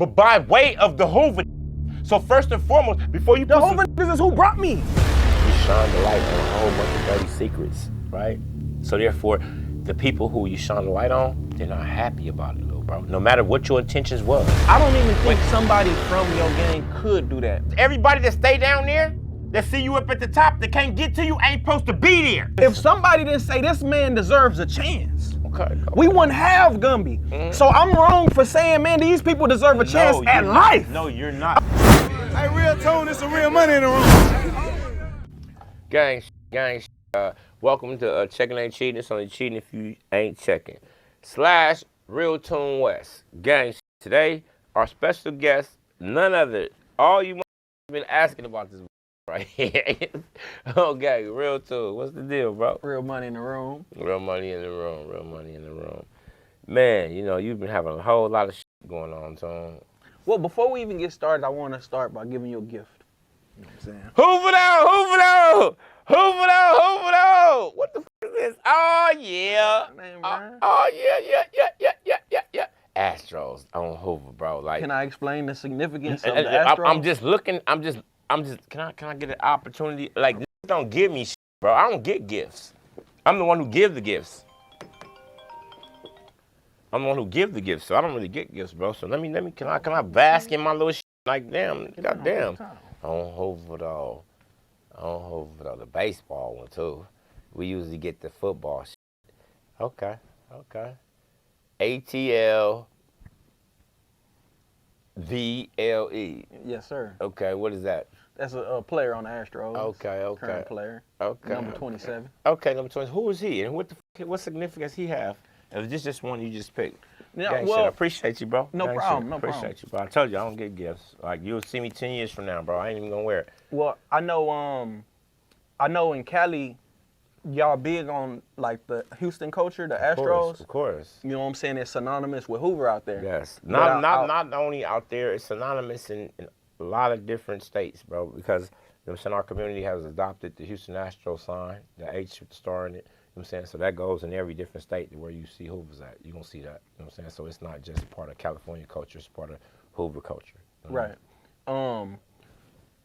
but by way of the Hoover. So first and foremost, before you the Hoover is who brought me. You shine the light on a whole bunch of dirty secrets, right? So therefore, the people who you shine the light on, they're not happy about it, little bro. No matter what your intentions was. I don't even think somebody from your gang could do that. Everybody that stay down there, that see you up at the top, that can't get to you, ain't supposed to be there. If somebody didn't say this man deserves a chance, okay. we wouldn't have Gumby. Mm-hmm. So I'm wrong for saying, man, these people deserve a chance at life. No, you're not. Hey, RealToon, there's some real money in the room. Gang, welcome to Checking Ain't Cheating. It's only cheating if you ain't checking. / RealToon West. Gang, today, our special guest, none other, all you been asking about this right here. Okay, RealToon, what's the deal, bro? Real money in the room. Real money in the room, real money in the room. Man, you know, you've been having a whole lot of shit going on, Tone. Well, before we even get started, I want to start by giving you a gift. You know what I'm saying? Hoover down, Hoover down, Hoover down, Hoover down. What the f is this? Oh, yeah. Yeah. Astros on Hoover, bro. Like, can I explain the significance of the Astros? I'm just looking, can I get an opportunity? Like, don't give me shit, bro. I don't get gifts. I'm the one who gives the gifts. I'm the one who gives the gifts, so I don't really get gifts, bro. So can I bask in my little shit? Like, damn, goddamn. On Hoover though, the baseball one too. We usually get the football shit. Okay. ATL VLE. Yes, sir. Okay, what is that? That's a player on the Astros. Okay. Current player. Okay. Number 27. Okay, number 27. Who is he, and what significance he have? Is this just one you just picked? Yeah, well, I appreciate you, bro. No problem. Appreciate you, bro. I told you I don't get gifts. Like, you'll see me 10 years from now, bro. I ain't even gonna wear it. Well, I know in Cali, y'all big on like the Houston culture, the Astros. Of course. You know what I'm saying? It's synonymous with Hoover out there. Yes. Not only out there, it's synonymous in a lot of different states, bro. Because, you know what I'm saying, our community has adopted the Houston Astros sign, the H with the star in it. You know what I'm saying? So that goes in every different state where you see Hoover's at. You're going to see that. You know what I'm saying? So it's not just part of California culture, it's part of Hoover culture. Right.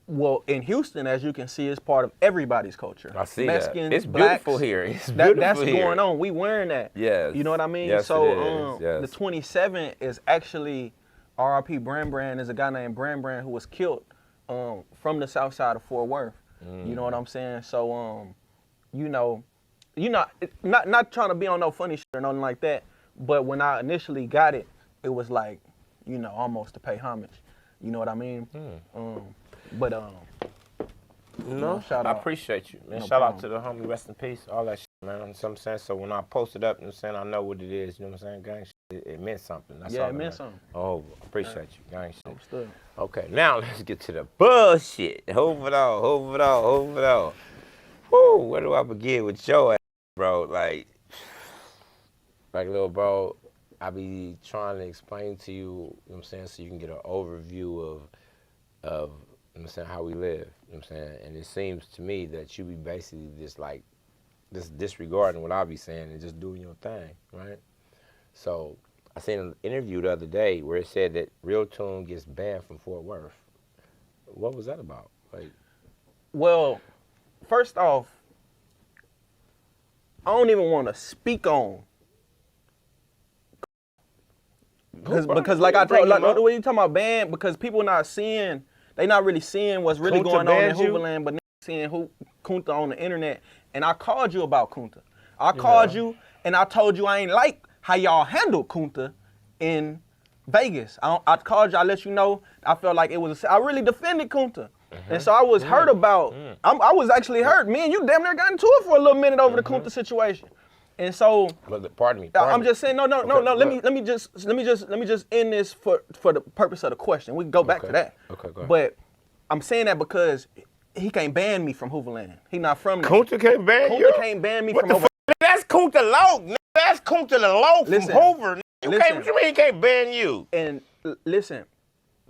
Well, in Houston, as you can see, it's part of everybody's culture. I see Mexicans, that. It's blacks, beautiful here. It's beautiful that's here. going on. We wearing that. Yes. You know what I mean? Yes, so it is. Yes. The 27 is actually R.I.P. Brand is a guy named Brand who was killed from the south side of Fort Worth. You know what I'm saying? So, not trying to be on no funny shit or nothing like that, but when I initially got it, it was like, almost to pay homage. You know what I mean? Shout out. I appreciate you, man. No Shout problem. out to the homie, rest in peace, all that shit, man. You know what I'm saying? So when I post it up, you know what I'm saying, I know what it is, you know what I'm saying? Gang shit, it meant something. That's all it meant something. Oh, appreciate you, gang shit. Understood. Okay, now let's get to the bullshit. Hoover it all. Woo, where do I begin with your ass, bro? Like little bro, I be trying to explain to you, you know what I'm saying, so you can get an overview of you know what I'm saying, how we live, you know what I'm saying? And it seems to me that you be basically just disregarding what I be saying and just doing your thing, right? So I seen an interview the other day where it said that RealToon gets banned from Fort Worth. What was that about? Like, well, first off, I don't even want to speak on. Because like I told, like, what are you talking about ban? Because people they not really seeing what's really going on in Hooverland, but seeing Kunta on the internet. And I called you about Kunta. I called you and I told you I ain't like how y'all handled Kunta in Vegas. I called you, I let you know, I felt like I really defended Kunta. And so I was hurt about, I was actually hurt. Me and you damn near got into it for a little minute over the Kunta situation. And so, pardon me. I'm just saying, no. Let me just end this for the purpose of the question. We can go back to that. Okay, go ahead. But I'm saying that because he can't ban me from Hooverland. He not from there. Kunta can't ban you? Kunta can't ban me from Hooverland. That's Kunta Low. That's Kunta the Low from Hoover. What you mean he can't ban you? And listen,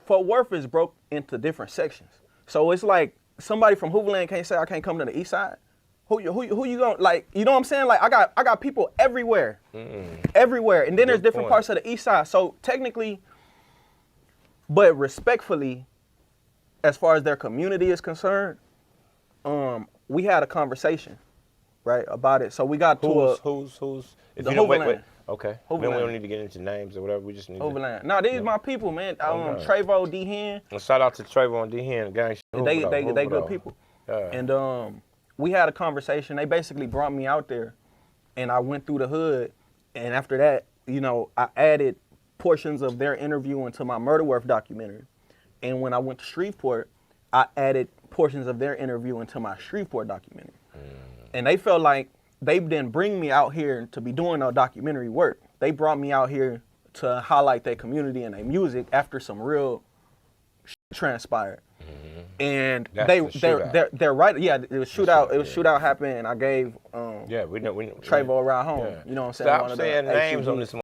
Fort Worth is broke into different sections. So it's like somebody from Hooverland can't say I can't come to the east side. Who you gonna, like, you know what I'm saying? Like, I got people everywhere. Everywhere. And then there's different parts of the east side. So technically, But respectfully, as far as their community is concerned, we had a conversation, right, about it. So we got to who's if the you don't Hooverland. Okay. Hooverland. We don't need to get into names or whatever. We just need Hooverland. No, these my people, man. Trevo, D Hen. Well, shout out to Trevo and D Hen, gang. They good people. Yeah. And we had a conversation. They basically brought me out there, and I went through the hood. And after that, you know, I added portions of their interview into my Murderworth documentary. And when I went to Shreveport, I added portions of their interview into my Shreveport documentary. And they felt like they didn't bring me out here to be doing no documentary work. They brought me out here to highlight their community and their music after some real transpired. And they're right. Yeah, it was shootout. It was shootout happened, and I gave we know Trevo a ride home. Yeah. You know what I'm saying? Stop saying names on this.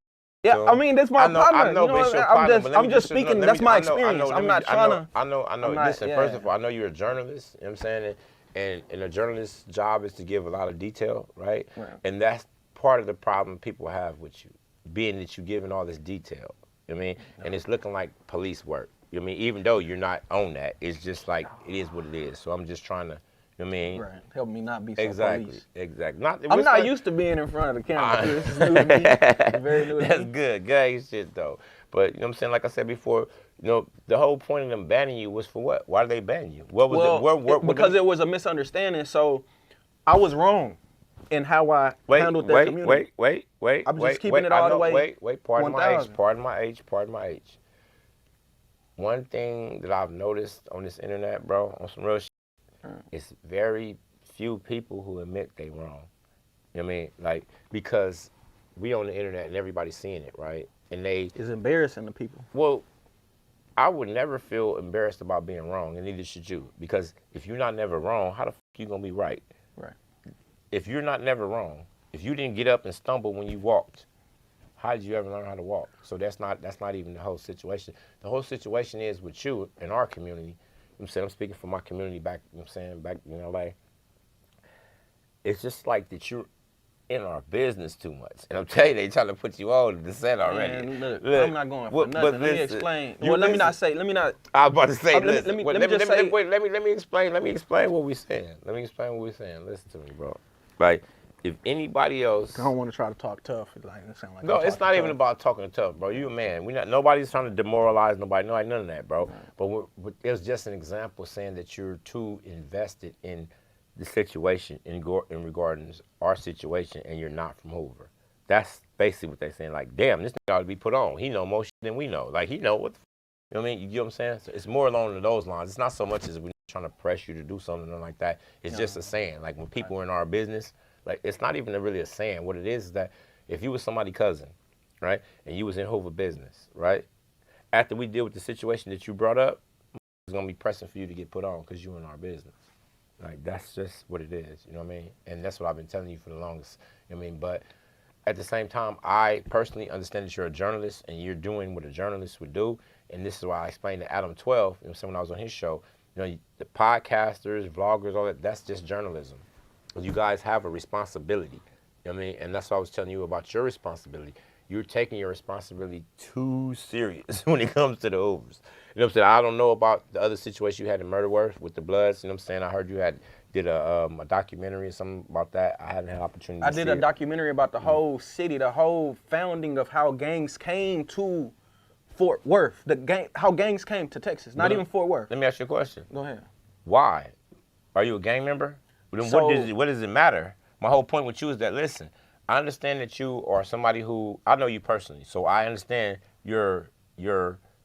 Yeah, I mean, that's my partner. I know, you know, I'm just speaking. That's my experience. I'm not trying to. I know. Listen, first of all, I know you're a journalist. You know what I'm saying? And a journalist's job is to give a lot of detail, right? And that's part of the problem people have with you, being that you're giving all this detail. You know what I mean? And it's looking like police work. You know what I mean? Even though you're not on that, it's just like it is what it is. So I'm just trying to. You know what I mean? Right. Help me not be so police. Exactly. I'm not used to being in front of the camera. This is new to me. It's very new to me. That's good. Gang shit, though. But, you know what I'm saying? Like I said before, you know, the whole point of them banning you was for what? Why did they ban you? What was because it was a misunderstanding. So I was wrong in how I handled that community. Wait. I'm just keeping it all the way. Wait. Pardon my age. One thing that I've noticed on this internet, bro, on some real shit, it's very few people who admit they wrong. You know what I mean? Like, because we on the internet and everybody's seeing it, right? And it's embarrassing to people. Well, I would never feel embarrassed about being wrong, and neither should you. Because if you're not never wrong, how the fuck you gonna be right? Right. If you're not never wrong, if you didn't get up and stumble when you walked, how did you ever learn how to walk? So that's not even the whole situation. The whole situation is with you in our community. I'm saying, I'm speaking for my community back, you know what I'm saying, back in LA. It's just like that you're in our business too much. And I'm telling you, they trying to put you on the set already. Man, look, I'm not going for nothing. Let me explain. Well, let me not. I was about to say, let me explain what we're saying. Listen to me, bro. Like, if anybody else, I don't want to try to talk tough. It sound like no, it's not even about talking tough, bro. You a man. Nobody's trying to demoralize nobody. None of that, bro. But it was just an example saying that you're too invested in the situation in regarding our situation, and you're not from Hoover. That's basically what they're saying. Like, damn, this nigga ought to be put on. He know more shit than we know. Like, he know what the you know what I mean? You get what I'm saying? So it's more along those lines. It's not so much as we're trying to press you to do something like that. It's just a saying. Like, when people are in our business, like, it's not even really a saying. What it is that if you was somebody's cousin, right, and you was in Hoover Business, right, after we deal with the situation that you brought up, it's going to be pressing for you to get put on because you're in our business. Like, that's just what it is, you know what I mean? And that's what I've been telling you for the longest, you know what I mean? But at the same time, I personally understand that you're a journalist and you're doing what a journalist would do. And this is why I explained to Adam 12, you know, when I was on his show, you know, the podcasters, vloggers, all that, that's just journalism. You guys have a responsibility, you know what I mean? And that's what I was telling you about your responsibility. You're taking your responsibility too serious when it comes to the Hoovers. You know what I'm saying? I don't know about the other situation you had in Murderworth with the Bloods. You know what I'm saying? I heard you did a documentary or something about that. I haven't had opportunity to see it. I did a documentary about the whole city, the whole founding of how gangs came to Fort Worth, how gangs came to Texas, not even Fort Worth. Let me ask you a question. Go ahead. Why? Are you a gang member? Then what does it matter? My whole point with you is that, listen, I understand that you are somebody who, I know you personally, so I understand your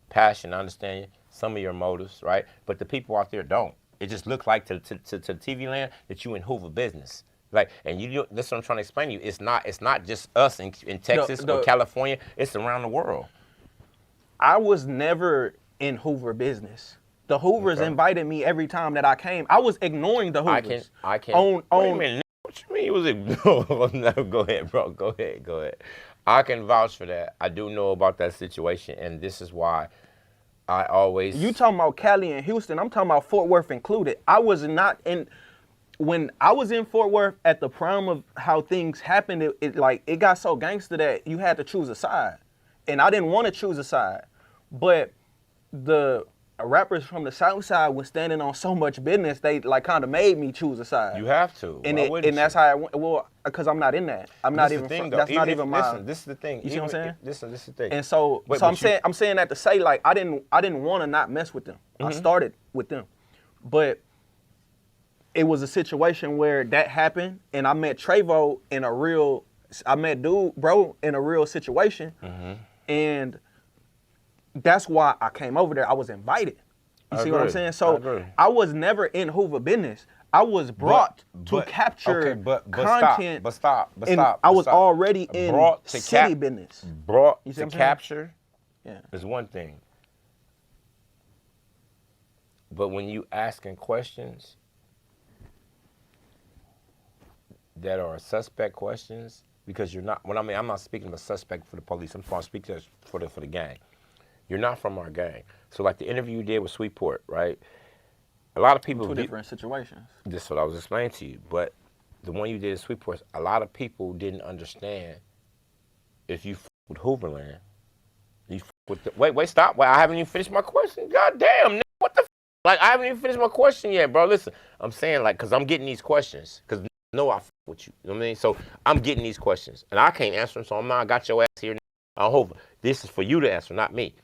passion, I understand some of your motives, right? But the people out there don't. It just looks like to TV land that you in Hoover Business. Like, and that's what I'm trying to explain to you. It's not just us in Texas or California, it's around the world. I was never in Hoover Business. The Hoovers invited me every time that I came. I was ignoring the Hoovers. I can. Wait a minute. What you mean you was ignoring? No, go ahead, bro. Go ahead. I can vouch for that. I do know about that situation, and this is why I always. You talking about Cali and Houston? I'm talking about Fort Worth included. I was not in. When I was in Fort Worth at the prime of how things happened, it got so gangster that you had to choose a side, and I didn't want to choose a side, but the rappers from the South Side was standing on so much business, they like kind of made me choose a side. You have to. And that's how I went. Well, because I'm not in that. I'm not even. That's not even my. Listen, this is the thing. You see what I'm saying? Listen, this is the thing. And so, I'm saying that to say like I didn't want to not mess with them. I started with them, but it was a situation where that happened, and I met Trevo in a real. I met dude, bro, in a real situation, and that's why I came over there. I was invited. You see what I'm saying? So I was never in Hoover Business. I was brought to capture content. But stop. I was already in city business. Brought to capture is one thing. But when you asking questions that are suspect questions, because you're not, I'm not speaking of a suspect for the police, I'm speaking for the gang. You're not from our gang. So like the interview you did with Sweetport, right? A lot of people— Two different situations. This is what I was explaining to you. But the one you did in Sweetport, a lot of people didn't understand if you with Hooverland, you with the— wait, stop. Wait, I haven't even finished my question. God damn, what the like, I haven't even finished my question yet, bro. Listen, I'm saying like, because I'm getting these questions, because I with you. You know what I mean? So I'm getting these questions, and I can't answer them, so I got your ass here on Hoover. This is for you to answer, not me.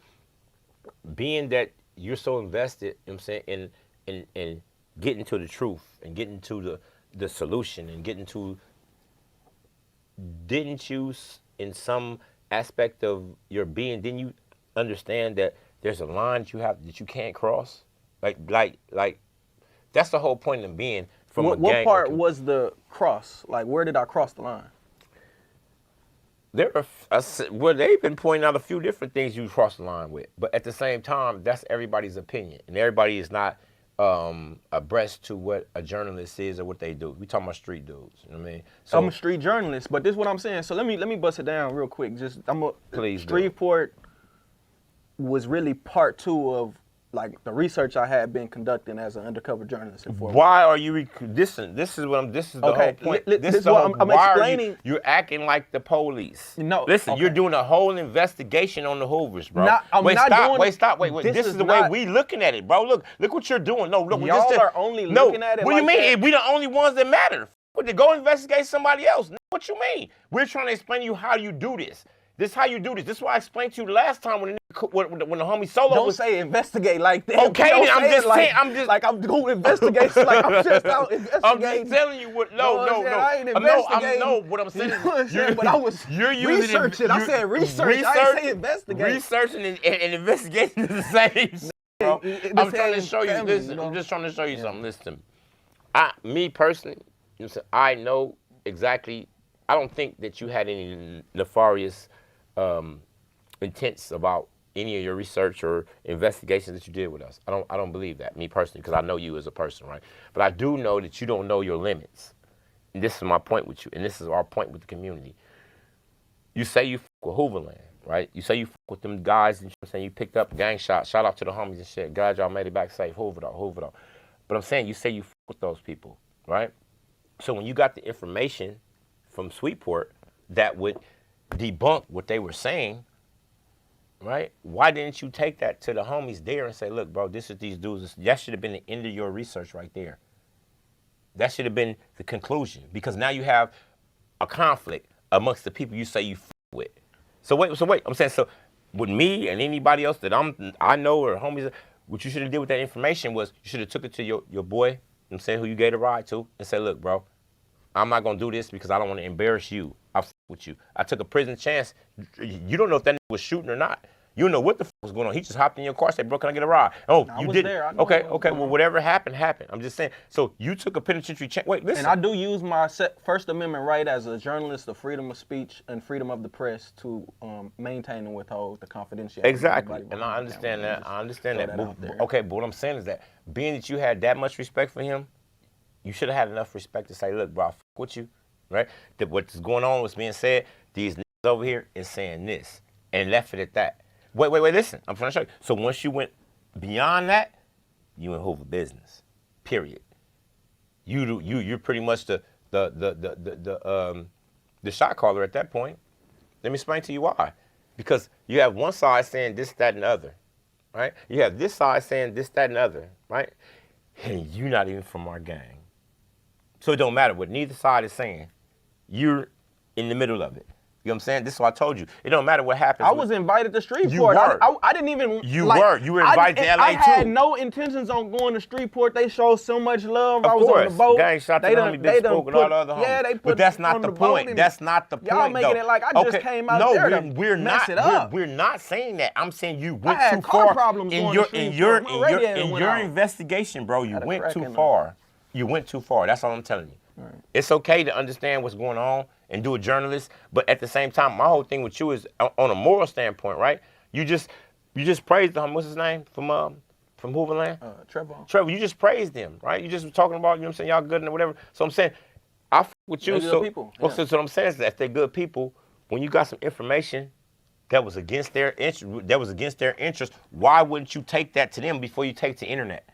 Being that you're so invested, you know what I'm saying, in getting to the truth and getting to the solution and getting to— didn't you, in some aspect of your being, didn't you understand that there's a line that you can't cross? Like that's the whole point of being from a gang. What part was the cross? Like, where did I cross the line? They've been pointing out a few different things you crossed the line with, but at the same time, that's everybody's opinion, and everybody is not abreast to what a journalist is or what they do. We talking about street dudes, you know what I mean? So I'm a street journalist, but this is what I'm saying. So let me bust it down real quick. Please. Streetport was really part 2 of like the research I had been conducting as an undercover journalist in Fort Worth. Why are you this is the whole point. This is what I'm explaining. You're acting like the police. No. Listen, you're doing a whole investigation on the Hoovers, bro. Stop. This is the way we looking at it, bro. Look what you're doing. No, look. Y'all are only looking at it. What do you mean? We the only ones that matter. Go investigate somebody else. What you mean? We're trying to explain to you how you do this. This is how you do this. This is why I explained to you the last time when the homie Solo Don't say investigate like that. Okay, I'm just saying. Like I'm doing investigations. Like I'm just out investigating. I'm just telling you what. No. I ain't investigating. No. What I'm saying is, but I was researching. I said research. I ain't say investigate. Researching and investigating is the same. Bro. I'm trying to show you. Listen, I'm just trying to show you something. Listen to me. Me personally, I know exactly. I don't think that you had any nefarious intents about any of your research or investigations that you did with us. I don't believe that, me personally, because I know you as a person, right? But I do know that you don't know your limits. And this is my point with you, and this is our point with the community. You say you with Hooverland, right? You say you with them guys, and you picked up a gang shot. Shout out to the homies and shit. Glad y'all made it back safe. Hoover though. But I'm saying you say you with those people, right? So when you got the information from Sweetport that would debunk what they were saying, right? Why didn't you take that to the homies there and say, look, bro, this is these dudes. That should have been the end of your research right there. That should have been the conclusion, because now you have a conflict amongst the people you say you with. So wait. I'm saying, so with me and anybody else that I know or homies, what you should have did with that information was you should have took it to your boy, you know what I'm saying, who you gave a ride to, and said, look, bro, I'm not going to do this because I don't want to embarrass you. I with you. I took a prison chance. You don't know if that was shooting or not. You don't know what the was going on. He just hopped in your car and said, bro, can I get a ride? Oh, you did. Okay. Well, whatever happened. I'm just saying. So you took a penitentiary chance. Wait, listen. And I do use my First Amendment right as a journalist, the freedom of speech and freedom of the press to maintain and withhold the confidentiality. Exactly. And I understand that. Okay, but what I'm saying is that being that you had that much respect for him, you should have had enough respect to say, look, bro, I with you, right? That what's going on, what's being said, these niggas over here is saying this, and left it at that. Wait, listen, I'm trying to show you. So once you went beyond that, you in Hoover Business, period. You're pretty much the shot caller at that point. Let me explain to you why. Because you have one side saying this, that, and the other. right? You have this side saying this, that, and other, right? And you're not even from our gang. So it don't matter what neither side is saying. You're in the middle of it. You know what I'm saying? This is what I told you. It don't matter what happens. I was invited to Streetport. You were. I didn't even. You were. You were invited to LA I had too. no intentions on going to Streetport. They showed so much love. Of I was course. on the boat. Gang shot to the homie, Big Spoke, and all the other homies. Yeah, they put but that's not on the boat point. That's not the point. Y'all making it like I just came out there to we're mess not. it up. We're not saying that. I'm saying you went I had too car far problems in going your to in Streetport. your My radiator in went your out. investigation, bro. You Had a went crack too in there. far. You went too far. That's all I'm telling you. Right. It's okay to understand what's going on and do a journalist, but at the same time, my whole thing with you is on a moral standpoint, right? You just praised him. What's his name from Hooverland? Trevor. You just praised him, right? You just were talking about, you know what I'm saying, y'all good and whatever. So I'm saying, I f with you. They're So, good people. well, Yeah. so what I'm saying is that if they're good people, when you got some information that was against their interest, why wouldn't you take that to them before you take to internet?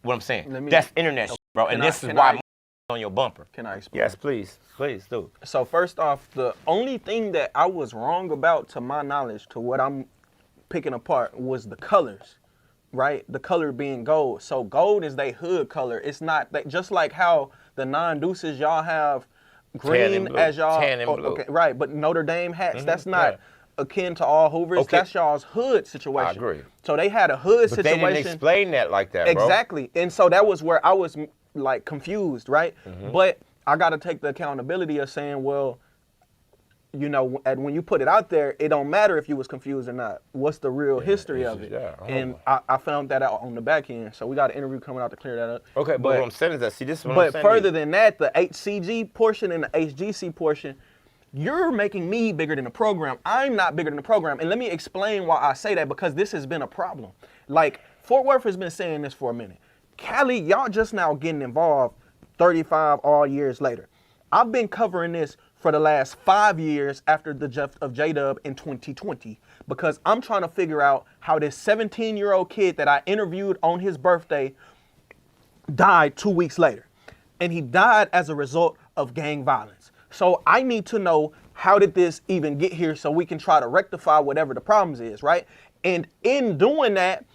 What I'm saying, that's internet, shit, bro, and this is why on your bumper. Can I explain? Yes, please do. So first off, the only thing that I was wrong about, to my knowledge, to what I'm picking apart, was the colors, right? The color being gold. So gold is they hood color. It's not that, just like how the non-deuces y'all have green as y'all. Tan and blue. Okay, right, but Notre Dame hats, that's not akin to all Hoovers. Okay. That's y'all's hood situation. I agree. So they had a hood But situation. they didn't explain that like that, bro. Exactly. And so that was where I was like confused, right? But I got to take the accountability of saying, well, you know, and when you put it out there, it don't matter if you was confused or not. What's the real history of it? And I found that out on the back end. So we got an interview coming out to clear that up. Okay, but what I'm saying is that, see, this is what I'm saying. But further than that, the HCG portion and the HGC portion, you're making me bigger than the program. I'm not bigger than the program. And let me explain why I say that, because this has been a problem. Like, Fort Worth has been saying this for a minute. Cali, y'all just now getting involved 35 all years later. I've been covering this for the last 5 years after the death of J-Dub in 2020, because I'm trying to figure out how this 17-year-old kid that I interviewed on his birthday died 2 weeks later. And he died as a result of gang violence. So I need to know, how did this even get here, so we can try to rectify whatever the problems is, right? And in doing that,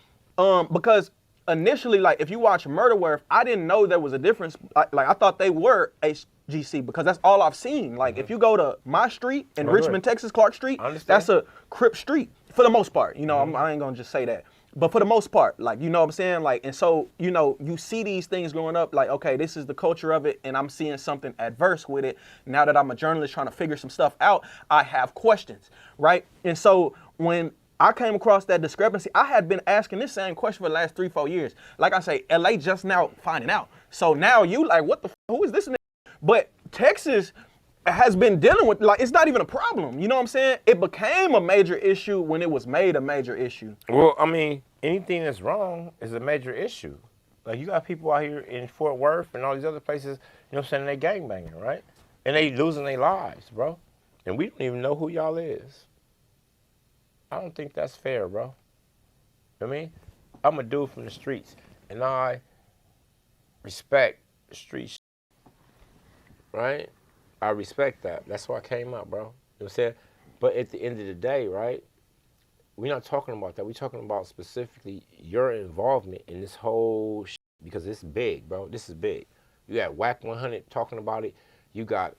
because initially, like, if you watch Murder Worth, I didn't know there was a difference. Like, I thought they were HGC, because that's all I've seen. Like, if you go to my street in Richmond, Texas, Clark Street, that's a Crip street for the most part. You know, I ain't gonna just say that. But for the most part, like, you know what I'm saying? Like, and so, you know, you see these things growing up, like, okay, this is the culture of it, and I'm seeing something adverse with it. Now that I'm a journalist trying to figure some stuff out, I have questions, right? And so when I came across that discrepancy, I had been asking this same question for the last 3-4 years. Like I say, LA just now finding out. So now you like, what the who is this? But Texas has been dealing with, like, it's not even a problem. You know what I'm saying? It became a major issue when it was made a major issue. Well, I mean, anything that's wrong is a major issue. Like, you got people out here in Fort Worth and all these other places, you know what I'm saying, they gangbanging, right? And they losing their lives, bro. And we don't even know who y'all is. I don't think that's fair, bro. You know what I mean? I'm a dude from the streets, and I respect the streets, right? I respect that. That's why I came out, bro. You know what I'm saying? But at the end of the day, right, we're not talking about that. We're talking about specifically your involvement in this whole shit, because it's big, bro. This is big. You got Whack 100 talking about it. You got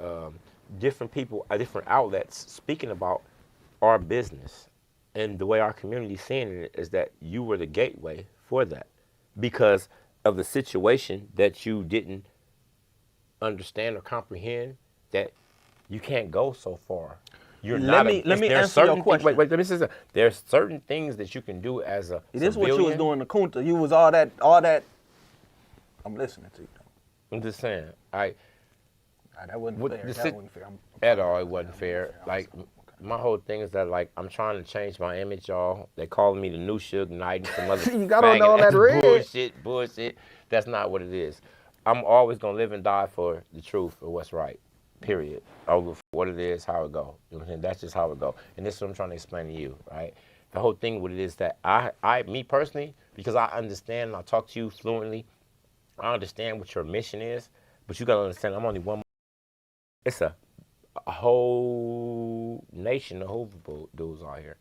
different people, different outlets speaking about our business. And the way our community's seeing it is that you were the gateway for that, because of the situation that you didn't understand or comprehend, that you can't go so far. You're let me answer your question. Wait, this is there's certain things that you can do as a This is civilian. what you was doing to Kunta. You was all that. I'm listening to you. I'm just saying, That wasn't fair. That wasn't fair. At all, it wasn't fair. Like, my whole thing is that, like, I'm trying to change my image, y'all. They calling me the new Suge Knight and some other You got on all that red. bullshit. That's not what it is. I'm always gonna live and die for the truth or what's right. Period. Over what it is, how it go. You know what I'm saying? That's just how it go. And this is what I'm trying to explain to you, right? The whole thing with it is that me personally, because I understand and I talk to you fluently, I understand what your mission is, but you gotta understand I'm only one. It's a whole nation of Hoover dudes out here.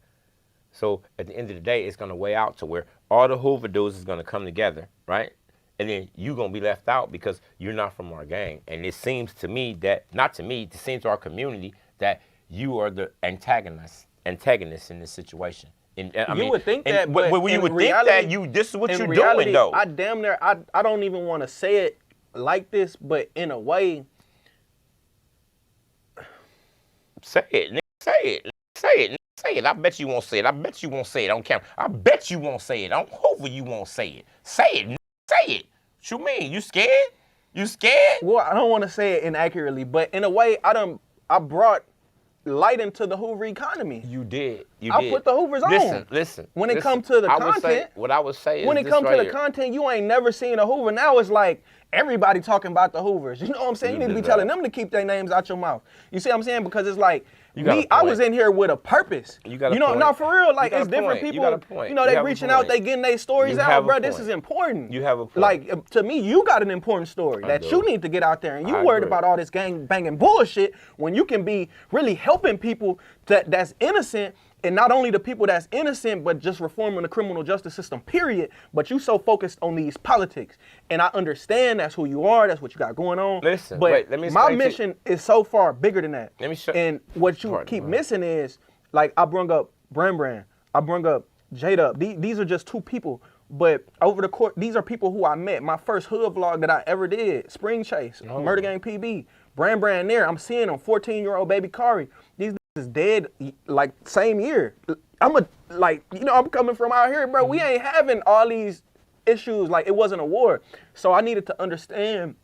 So at the end of the day, it's gonna weigh out to where all the Hoover dudes is gonna come together, right? And then you're gonna be left out because you're not from our gang. And it seems to me that, not to me, it seems to our community that you are the antagonist in this situation. And, you would think that, but you would think that this is what you're doing, though. I damn near, I don't even want to say it like this, but in a way. Say it, nigga, say it, say it, nigga, say it. I bet you won't say it. I bet you won't say it on camera. I bet you won't say it. On Hoover, you won't say it. Say it, nigga, say it. What you mean? You scared? You scared? Well, I don't want to say it inaccurately, but in a way, I brought light into the Hoover economy. You did. I put the Hoovers on. Listen. When it comes to the content, what I would say is when it comes to the here. content, you ain't never seen a Hoover. Now it's like everybody talking about the Hoovers. You know what I'm saying? You need to be telling them to keep their names out your mouth. You see what I'm saying? Because it's like me, I was in here with a purpose. You got a point. No, for real. Like it's different people. You got a point. You know, they reaching out, they getting their stories out, bro. This is important. You have a point. Like to me, you got an important story that you need to get out there, and you worried about all this gang banging bullshit when you can be really helping people that's innocent. And not only the people that's innocent, but just reforming the criminal justice system, period. But you so focused on these politics. And I understand that's who you are, that's what you got going on. Listen, but wait, let me my mission is so far bigger than that. Let me show and what you keep missing is, like I brung up Brand, I brung up J-Dub. These are just two people. But over the course, these are people who I met. My first hood vlog that I ever did, Spring Chase, Murder Gang PB, Brand there. I'm seeing them, 14-year-old baby Kari. These is dead like same year. I'm coming from out here, bro. We ain't having all these issues. Like it wasn't a war. So I needed to understand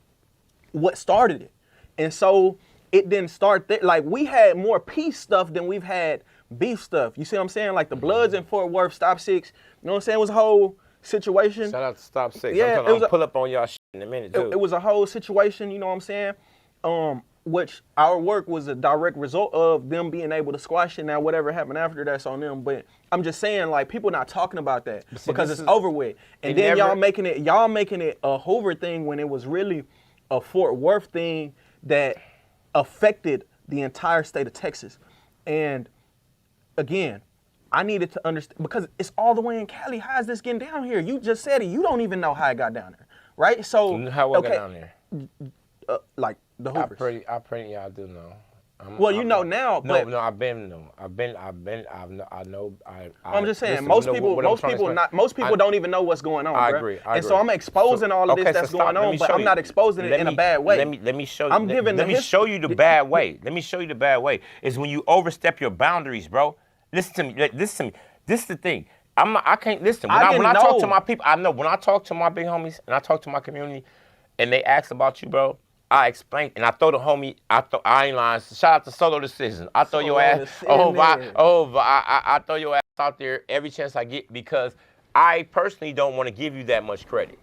what started it. And so it didn't start there. Like we had more peace stuff than we've had beef stuff. You see what I'm saying? Like the Bloods in Fort Worth, Stop 6, you know what I'm saying? It was a whole situation. Shout out to Stop 6. Yeah, I'm pull up on y'all shit in a minute too. It was a whole situation, you know what I'm saying? Which our work was a direct result of them being able to squash it. Now, whatever happened after that's on them. But I'm just saying, like, people not talking about that because it's over with. And then y'all making it a Hoover thing when it was really a Fort Worth thing that affected the entire state of Texas. And again, I needed to understand because it's all the way in Cali. How is this getting down here? You just said it. You don't even know how it got down there, right? So how I got down there? Like the Hoovers. I pretty y'all do know. You know now, but no, I know. I'm just saying, listen, most people don't even know what's going on. I bro. agree. And so I'm exposing all of this that's going on, but I'm not exposing it in a bad way. Let me show you. Let me show you the bad way. Let me show you the bad way. Is when you overstep your boundaries, bro. Listen to me. This is the thing. I can't listen. When I talk to my people, I know when I talk to my big homies and I talk to my community, and they ask about you, bro. I explained, and I throw the homie. I ain't lying. Shout out to Solo Decision. I throw your ass. I throw your ass out there every chance I get because I personally don't want to give you that much credit.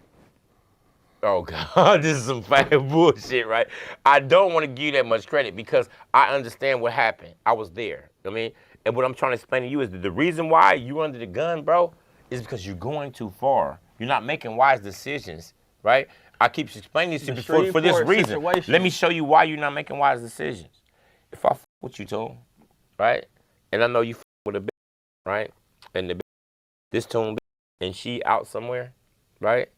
Oh God, this is some fat bullshit, right? I don't want to give you that much credit because I understand what happened. I was there. I mean, and what I'm trying to explain to you is that the reason why you under the gun, bro, is because you're going too far. You're not making wise decisions, right? I keep explaining this to you for this reason. Situation. Let me show you why you're not making wise decisions. If I with you, Tune, right? And I know you with a bitch, right? And this Tune, and she out somewhere, right?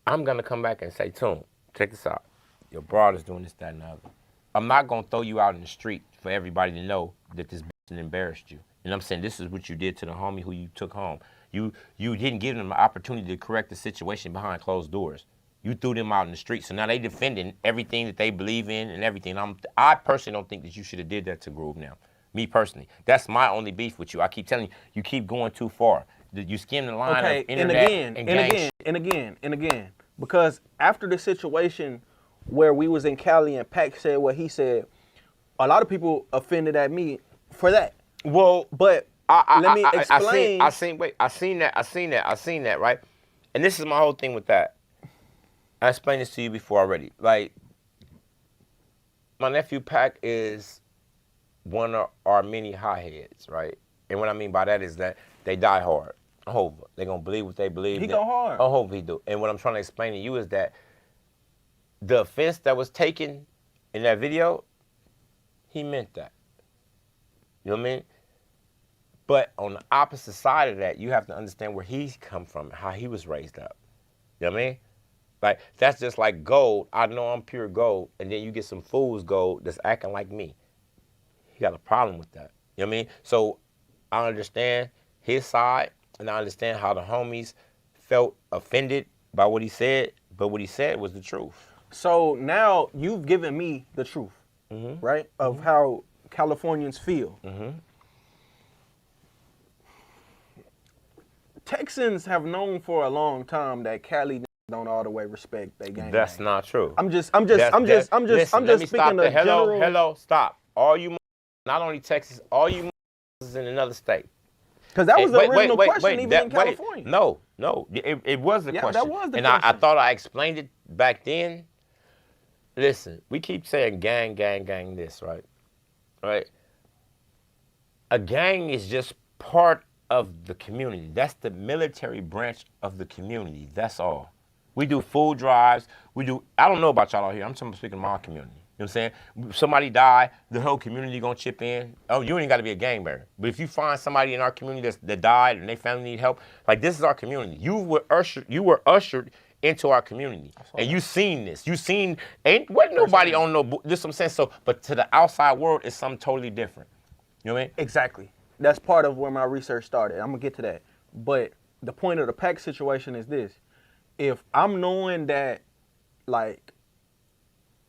I'm going to come back and say, Tune, check this out. Your broad is doing this, that, and the other. I'm not going to throw you out in the street for everybody to know that this bitch embarrassed you. And I'm saying this is what you did to the homie who you took home. You didn't give them an opportunity to correct the situation behind closed doors. You threw them out in the street. So now they defending everything that they believe in and everything. I personally don't think that you should have did that to Groove now. Me personally. That's my only beef with you. I keep telling you, you keep going too far. You skim the line of internet and again. Because after the situation where we was in Cali and Pac said what he said, a lot of people offended at me for that. Well, but let me explain. I seen that, right? And this is my whole thing with that. I explained this to you before already. Like, my nephew Pac is one of our many hotheads, right? And what I mean by that is that they die hard. I hope they're going to believe what they believe. He go hard. I hope he do. And what I'm trying to explain to you is that the offense that was taken in that video, he meant that. You know what I mean? But on the opposite side of that, you have to understand where he's come from, how he was raised up. You know what I mean? Like, that's just like gold. I know I'm pure gold, and then you get some fool's gold that's acting like me. He got a problem with that. You know what I mean? So I understand his side, and I understand how the homies felt offended by what he said, but what he said was the truth. So now you've given me the truth, right, of how Californians feel. Texans have known for a long time that Cali don't all the way respect they game. That's not true. I'm just speaking the general. Hello, stop. All you, not only Texas, all you is in another state. Because that was the original question, even in California. No, it was the question. That was the and question. I thought I explained it back then. Listen, we keep saying gang this, right? Right? A gang is just part of the community. That's the military branch of the community. That's all. We do food drives. I don't know about y'all out here. I'm speaking of my community. You know what I'm saying? Somebody die, the whole community gonna chip in. Oh, you ain't gotta be a gangbanger. But if you find somebody in our community that died and they family need help, like, this is our community. You were ushered into our community. And you seen this. Wasn't nobody on no, this is what I'm saying. So, but to the outside world, it's something totally different. You know what I mean? Exactly. That's part of where my research started. I'm gonna get to that. But the point of the pack situation is this. If I'm knowing that, like,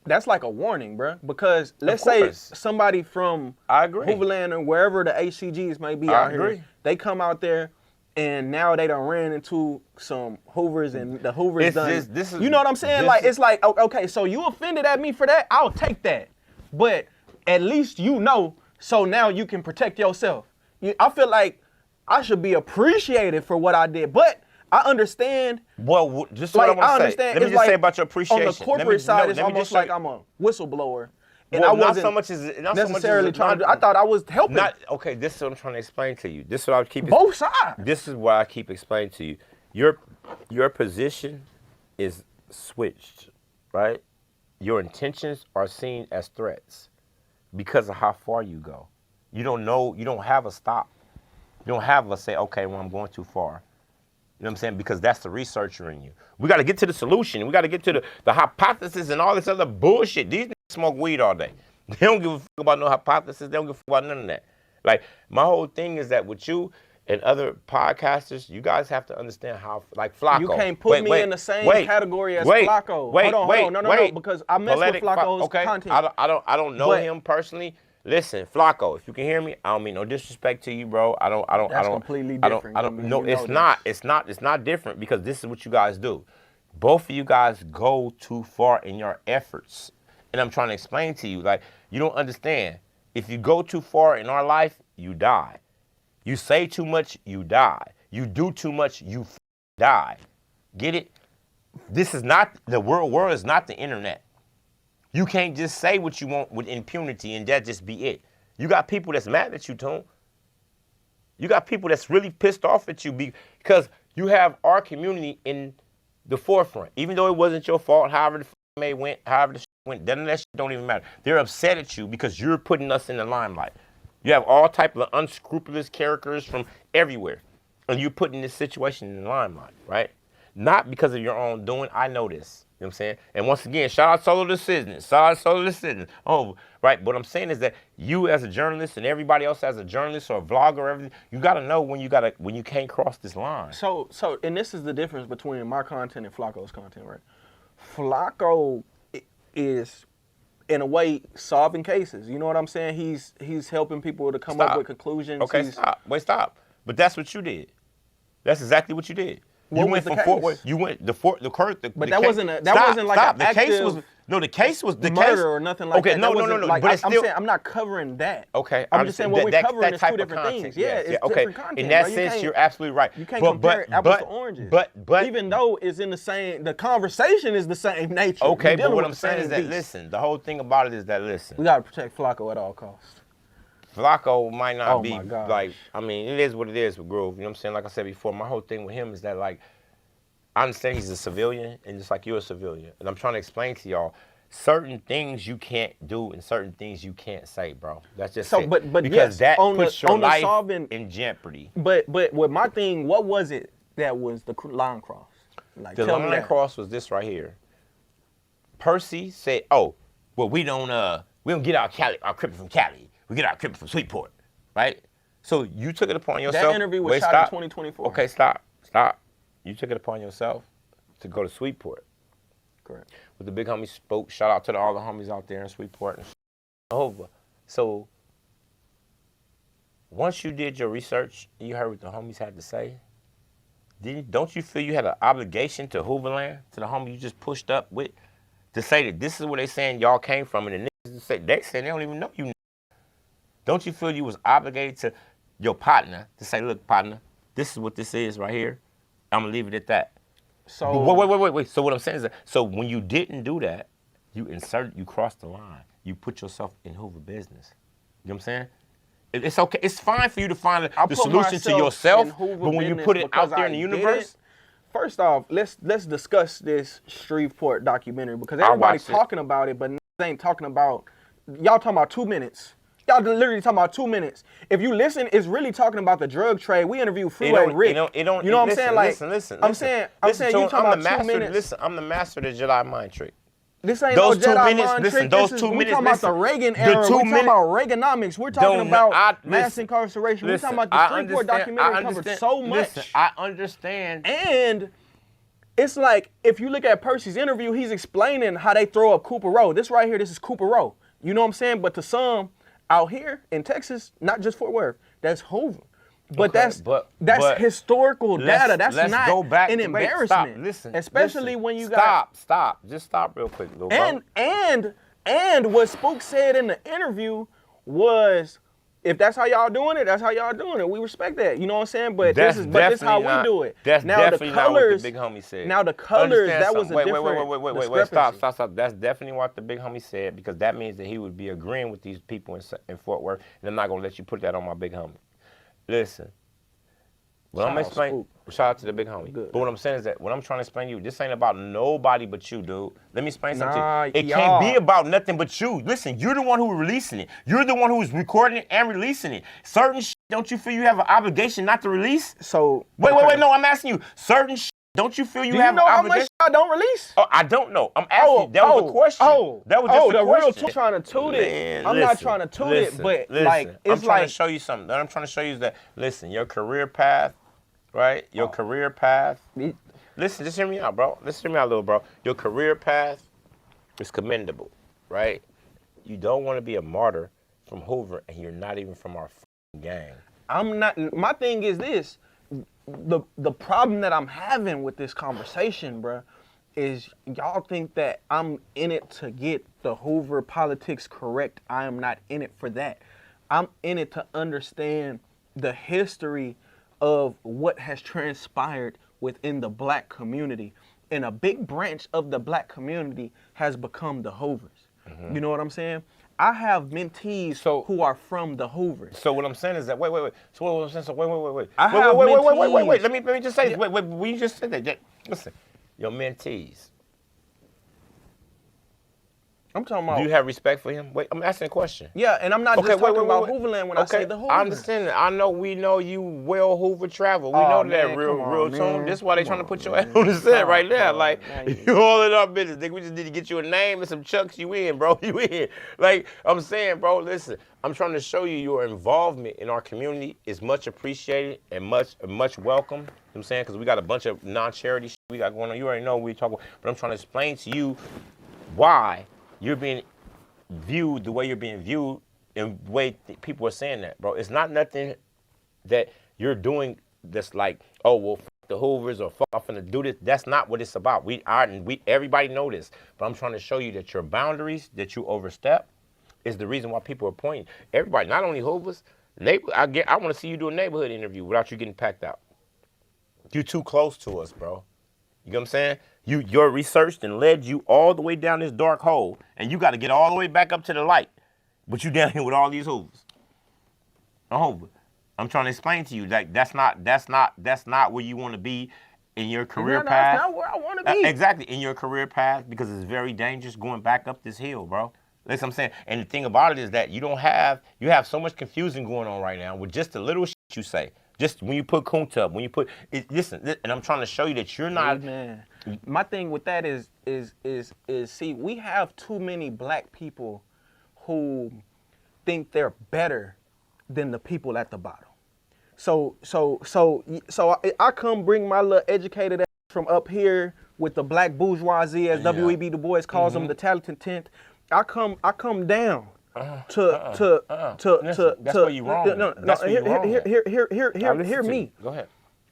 that's like a warning, bro. Because let's say somebody from Hooverland or wherever the HCGs may be out here, they come out there and now they done ran into some Hoovers and the Hoovers done. You know what I'm saying? Like, it's like, okay, so you offended at me for that? I'll take that. But at least you know, so now you can protect yourself. I feel like I should be appreciated for what I did, but I understand. Well, just what I want to say. Let me just say about your appreciation. On the corporate side, it's almost like I'm a whistleblower. And I wasn't necessarily trying to do. I thought I was helping. Okay, this is what I'm trying to explain to you. This is what I keep. Both sides. This is what I keep explaining to you. Your position is switched, right? Your intentions are seen as threats because of how far you go. You don't know. You don't have a stop. You don't have a say. Okay, well, I'm going too far. You know what I'm saying? Because that's the researcher in you. We got to get to the solution. We got to get to the hypothesis and all this other bullshit. These niggas smoke weed all day. They don't give a fuck about no hypothesis. They don't give a fuck about none of that. Like, my whole thing is that with you and other podcasters, you guys have to understand how, like Flacco. You can't put me in the same category as Flacco. Hold on, no, because I mess with Flacco's content. I don't know him personally. Listen, Flacco, if you can hear me, I don't mean no disrespect to you, bro. That's completely different. No, it's not. It's not different because this is what you guys do. Both of you guys go too far in your efforts. And I'm trying to explain to you, like, you don't understand. If you go too far in our life, you die. You say too much, you die. You do too much, you die. Get it? This is not, the world is not the internet. You can't just say what you want with impunity and that just be it. You got people that's mad at you, Toon. You got people that's really pissed off at you because you have our community in the forefront. Even though it wasn't your fault, however the may went, however the shit went, that shit don't even matter. They're upset at you because you're putting us in the limelight. You have all type of unscrupulous characters from everywhere, and you're putting this situation in the limelight, right? Not because of your own doing. I know this. You know what I'm saying? And once again, shout out Solo Decisions. Shout out Solo Decisions. Oh, right. What I'm saying is that you as a journalist and everybody else as a journalist or a vlogger or everything, you got to know when you can't cross this line. So, and this is the difference between my content and Flacco's content, right? Flacco is, in a way, solving cases. You know what I'm saying? He's helping people to come up with conclusions. Okay, stop. Wait, stop. But that's what you did. That's exactly what you did. What was the case? But that wasn't like an active. The case was the murder case, or nothing like that. No. Like, but I'm saying I'm not covering that. Okay, I'm just saying what we're covering is two different things. Yeah, it's different content. In that sense, you're absolutely right. You can't compare apples to oranges. But even though it's in the same, the conversation is the same nature. Okay, but what I'm saying is that listen, the whole thing about it is that listen, we gotta protect Flacco at all costs. Flacco might not be like, I mean, it is what it is with Groove. You know what I'm saying? Like I said before, my whole thing with him is that, like, I understand he's a civilian, and just like you're a civilian. And I'm trying to explain to y'all certain things you can't do and certain things you can't say, bro. That's just so, it. but because yes, that on puts the, your on the life solving, in jeopardy. But with my thing, what was it that was the line cross? Like, The line cross was this right here. Percy said, "Oh, well, we don't get our crippin' from Cali. We get our crippin' from Sweetport, right?" So you took it upon yourself. That interview was shot in 2024. Okay, stop. You took it upon yourself to go to Sweetport. Correct. With the big homie spoke. Shout out to all the homies out there in Sweetport and over. So once you did your research, you heard what the homies had to say. Don't you feel you had an obligation to Hooverland, to the homie you just pushed up with, to say that this is where they saying y'all came from, and the niggas say they don't even know you. Don't you feel you was obligated to your partner to say, look, partner, this is what this is right here. I'm gonna leave it at that. So wait. So what I'm saying is that, so when you didn't do that, you crossed the line. You put yourself in Hoover Business. You know what I'm saying? It's okay. It's fine for you to find the solution to yourself, but when you put it out there in the universe. First off, let's discuss this Shreveport documentary, because everybody's talking about it, but ain't talking about. Y'all talking about 2 minutes. Y'all literally talking about 2 minutes. If you listen, it's really talking about the drug trade. We interviewed Freeway Rick. You know what I'm saying? Like, listen. I'm saying you talking about 2 minutes. Listen, I'm the master of the Jedi mind trick. This ain't those no 2 Jedi minutes. mind Listen, trick. those 2 minutes. We talking about the Reagan era. We talking about Reaganomics. We're talking about mass incarceration. We're talking about the Shreveport documentary covered so much. Listen, I understand. And it's like, if you look at Percy's interview, he's explaining how they throw up Cooper Road. This right here, this is Cooper Road. You know what I'm saying? But to some out here in Texas, not just Fort Worth, that's Hoover. But okay, that's historical data. That's not go back, an embarrassment. Stop, listen, especially when you stop. Just stop real quick, little bro. And what Spook said in the interview was, if that's how y'all doing it, that's how y'all doing it. We respect that. You know what I'm saying? But this is how we do it. That's now definitely the colors, not what the big homie said. Now the colors, that was a wait. Stop. That's definitely what the big homie said, because that means that he would be agreeing with these people in Fort Worth, and I'm not gonna let you put that on my big homie. Listen, what I'm explaining, shout out to the big homie. Good. But what I'm saying is that what I'm trying to explain to you, this ain't about nobody but you, dude. Let me explain something to you. It can't be about nothing but you. Listen, you're the one who's releasing it. You're the one who's recording it and releasing it. Certain shit, don't you feel you have an obligation not to release? So wait, no, I'm asking you. Certain shit, don't you feel you have an obligation? Do you know how much I don't release? Oh, I don't know. I'm asking. That was a question. That was just a question. Real trying to toot it. Man, I'm not trying to toot it, but like it's I'm trying to show you something. What I'm trying to show you is that, listen, your career path, right? Your career path. Listen, just hear me out, bro. Listen to me out, little bro. Your career path is commendable, right? You don't want to be a martyr from Hoover, and you're not even from our gang. I'm not. My thing is this. The problem that I'm having with this conversation, bruh, is y'all think that I'm in it to get the Hoover politics correct. I am not in it for that. I'm in it to understand the history of what has transpired within the black community. And a big branch of the black community has become the Hoovers. Mm-hmm. You know what I'm saying? I have mentees who are from the Hoovers. So what I'm saying is that wait. So what I'm saying? So wait. I have mentees. Wait. Let me just say this. Wait. We just said that. Listen, your mentees. I'm talking about. Do you have respect for him? Wait, I'm asking a question. Yeah, and I'm not just talking about Hooverland when I say the Hoovers. I understand that. I know we know you well Hoover travel. We know that RealToon. This is why they trying to put your ass on the set right now. Like, you all in our business, nigga. We just need to get you a name and some chucks. You in, bro. You in. Like, I'm saying, bro, listen. I'm trying to show you your involvement in our community is much appreciated and much welcome. You know what I'm saying? Because we got a bunch of non-charity shit we got going on. You already know what we talking about. But I'm trying to explain to you why you're being viewed the way you're being viewed and the way people are saying that, bro. It's not nothing that you're doing that's like, oh, well, fuck the Hoovers or fuck, I'm finna do this. That's not what it's about. Everybody know this. But I'm trying to show you that your boundaries that you overstep is the reason why people are pointing. Everybody, not only Hoovers, I want to see you do a neighborhood interview without you getting packed out. You're too close to us, bro. You know what I'm saying? Your research and led you all the way down this dark hole, and you got to get all the way back up to the light. But you down here with all these Hoovers. I'm trying to explain to you that that's not where you want to be in your career path. That's not where I want to be. Exactly, in your career path, because it's very dangerous going back up this hill, bro. That's what I'm saying. And the thing about it is that you have so much confusion going on right now with just the little shit you say. Just when you put Kunta up, when you put listen, and I'm trying to show you that you're not. Man, my thing with that is see, we have too many black people who think they're better than the people at the bottom. So I come bring my little educated ass from up here with the black bourgeoisie, as W.E.B. Du Bois calls them, the talented tenth. I come down to that's where you wrong. Hear me. Go ahead.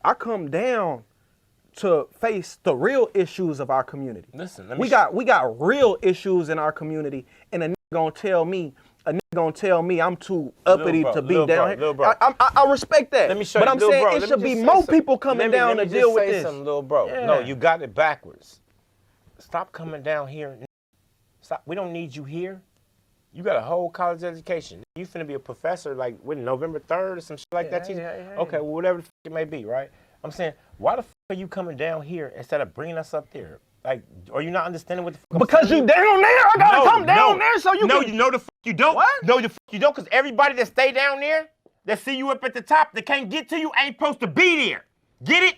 I come down to face the real issues of our community. Listen, we got real issues in our community, and a nigga gonna tell me I'm too uppity to be down here. I respect that. Let me show but you, I'm saying bro, it should be more people coming down to deal with this. Little bro. Yeah. No, you got it backwards. Stop coming down here. Stop. We don't need you here. You got a whole college education. You finna be a professor like when November 3rd or some shit like that. Okay, well, whatever the fuck it may be, right? I'm saying, why the fuck are you coming down here instead of bringing us up there? Like, are you not understanding what the fuck? Because you down there, I gotta come down there so you can. No, you know the fuck you don't. What? No, the fuck you don't, because everybody that stay down there, that see you up at the top, that can't get to you, ain't supposed to be there. Get it?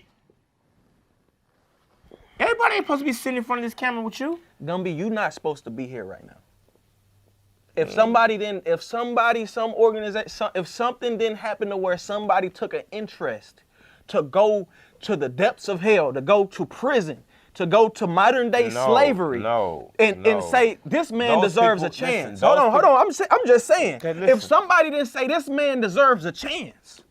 Everybody ain't supposed to be sitting in front of this camera with you. Gumby, you not supposed to be here right now. If somebody didn't, some organization, if something didn't happen to where somebody took an interest to go to the depths of hell, to go to prison, to go to modern day slavery, and say this man deserves a chance. Hold on. I'm just saying. Okay, if somebody didn't say this man deserves a chance,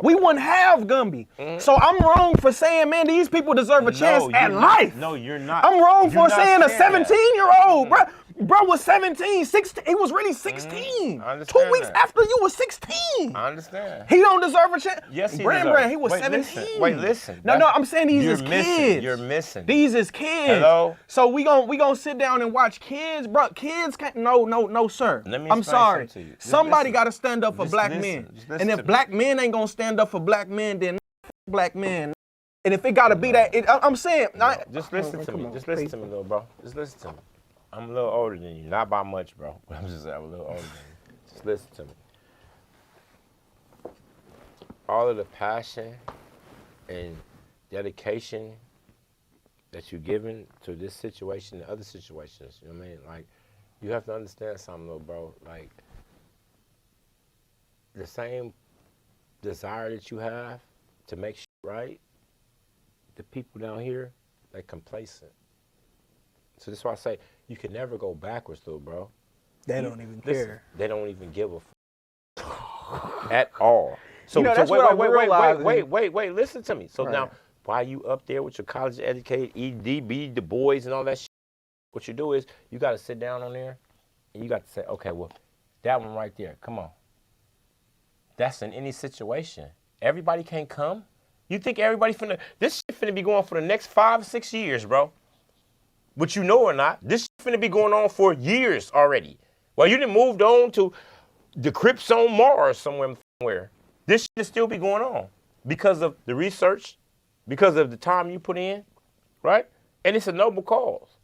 we wouldn't have Gumby. So I'm wrong for saying, man, these people deserve a chance at life. No, you're not. I'm wrong for saying a 17-year-old, bro. Bro was 17, 16. He was really 16. 2 weeks after you was 16. I understand. He don't deserve a chance. Yes, he Brand, he was 17. Listen. No, I'm saying these is kids. You're missing. These is kids. Hello? So we gonna sit down and watch kids, bro. Kids can't. No, sir. I'm sorry. To you. Somebody got to stand up for black men. And if black men ain't gonna stand up for black men, then black men. And if it gotta be that, I'm saying. Just listen to me. Just listen to me, little bro. Just listen to me. I'm a little older than you, not by much, bro. But I'm a little older than you. Just listen to me. All of the passion and dedication that you're giving to this situation and other situations, you know what I mean? Like, you have to understand something, little bro. Like, the same desire that you have to make shit right, the people down here, they're complacent. So that's why I say you can never go backwards, though, bro. They don't even care. They don't even give a fuck at all. So, that's wait. Listen to me. So now, while you up there with your college educated EDB, Du Bois, and all that shit, what you do is you got to sit down on there, and you got to say, okay, well, that one right there, come on. That's in any situation. Everybody can't come. You think everybody this shit finna be going for the next 5 or 6 years, bro. But you know or not, this shit finna be going on for years already. Well, you done moved on to the Crips on Mars somewhere. This shit still be going on because of the research, because of the time you put in, right? And it's a noble cause.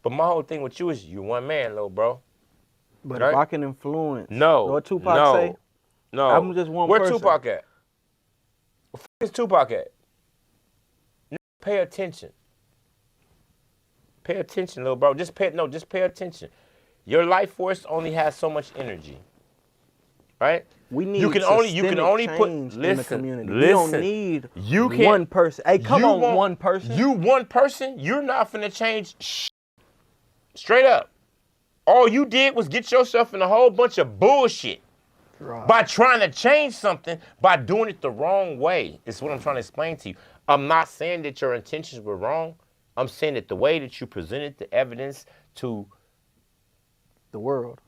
But my whole thing with you is you one man, little bro. But right? If I can influence, what Tupac say? No, I'm just one person. Where Tupac at? Where is Tupac at? Pay attention. Pay attention, little bro. Just pay attention. Your life force only has so much energy, right? We need you can only put in the community. Listen, we don't need one person. Hey, come on, one person. You one person, you're not finna change straight up. All you did was get yourself in a whole bunch of bullshit by trying to change something by doing it the wrong way. It's what I'm trying to explain to you. I'm not saying that your intentions were wrong. I'm saying that the way that you presented the evidence to the world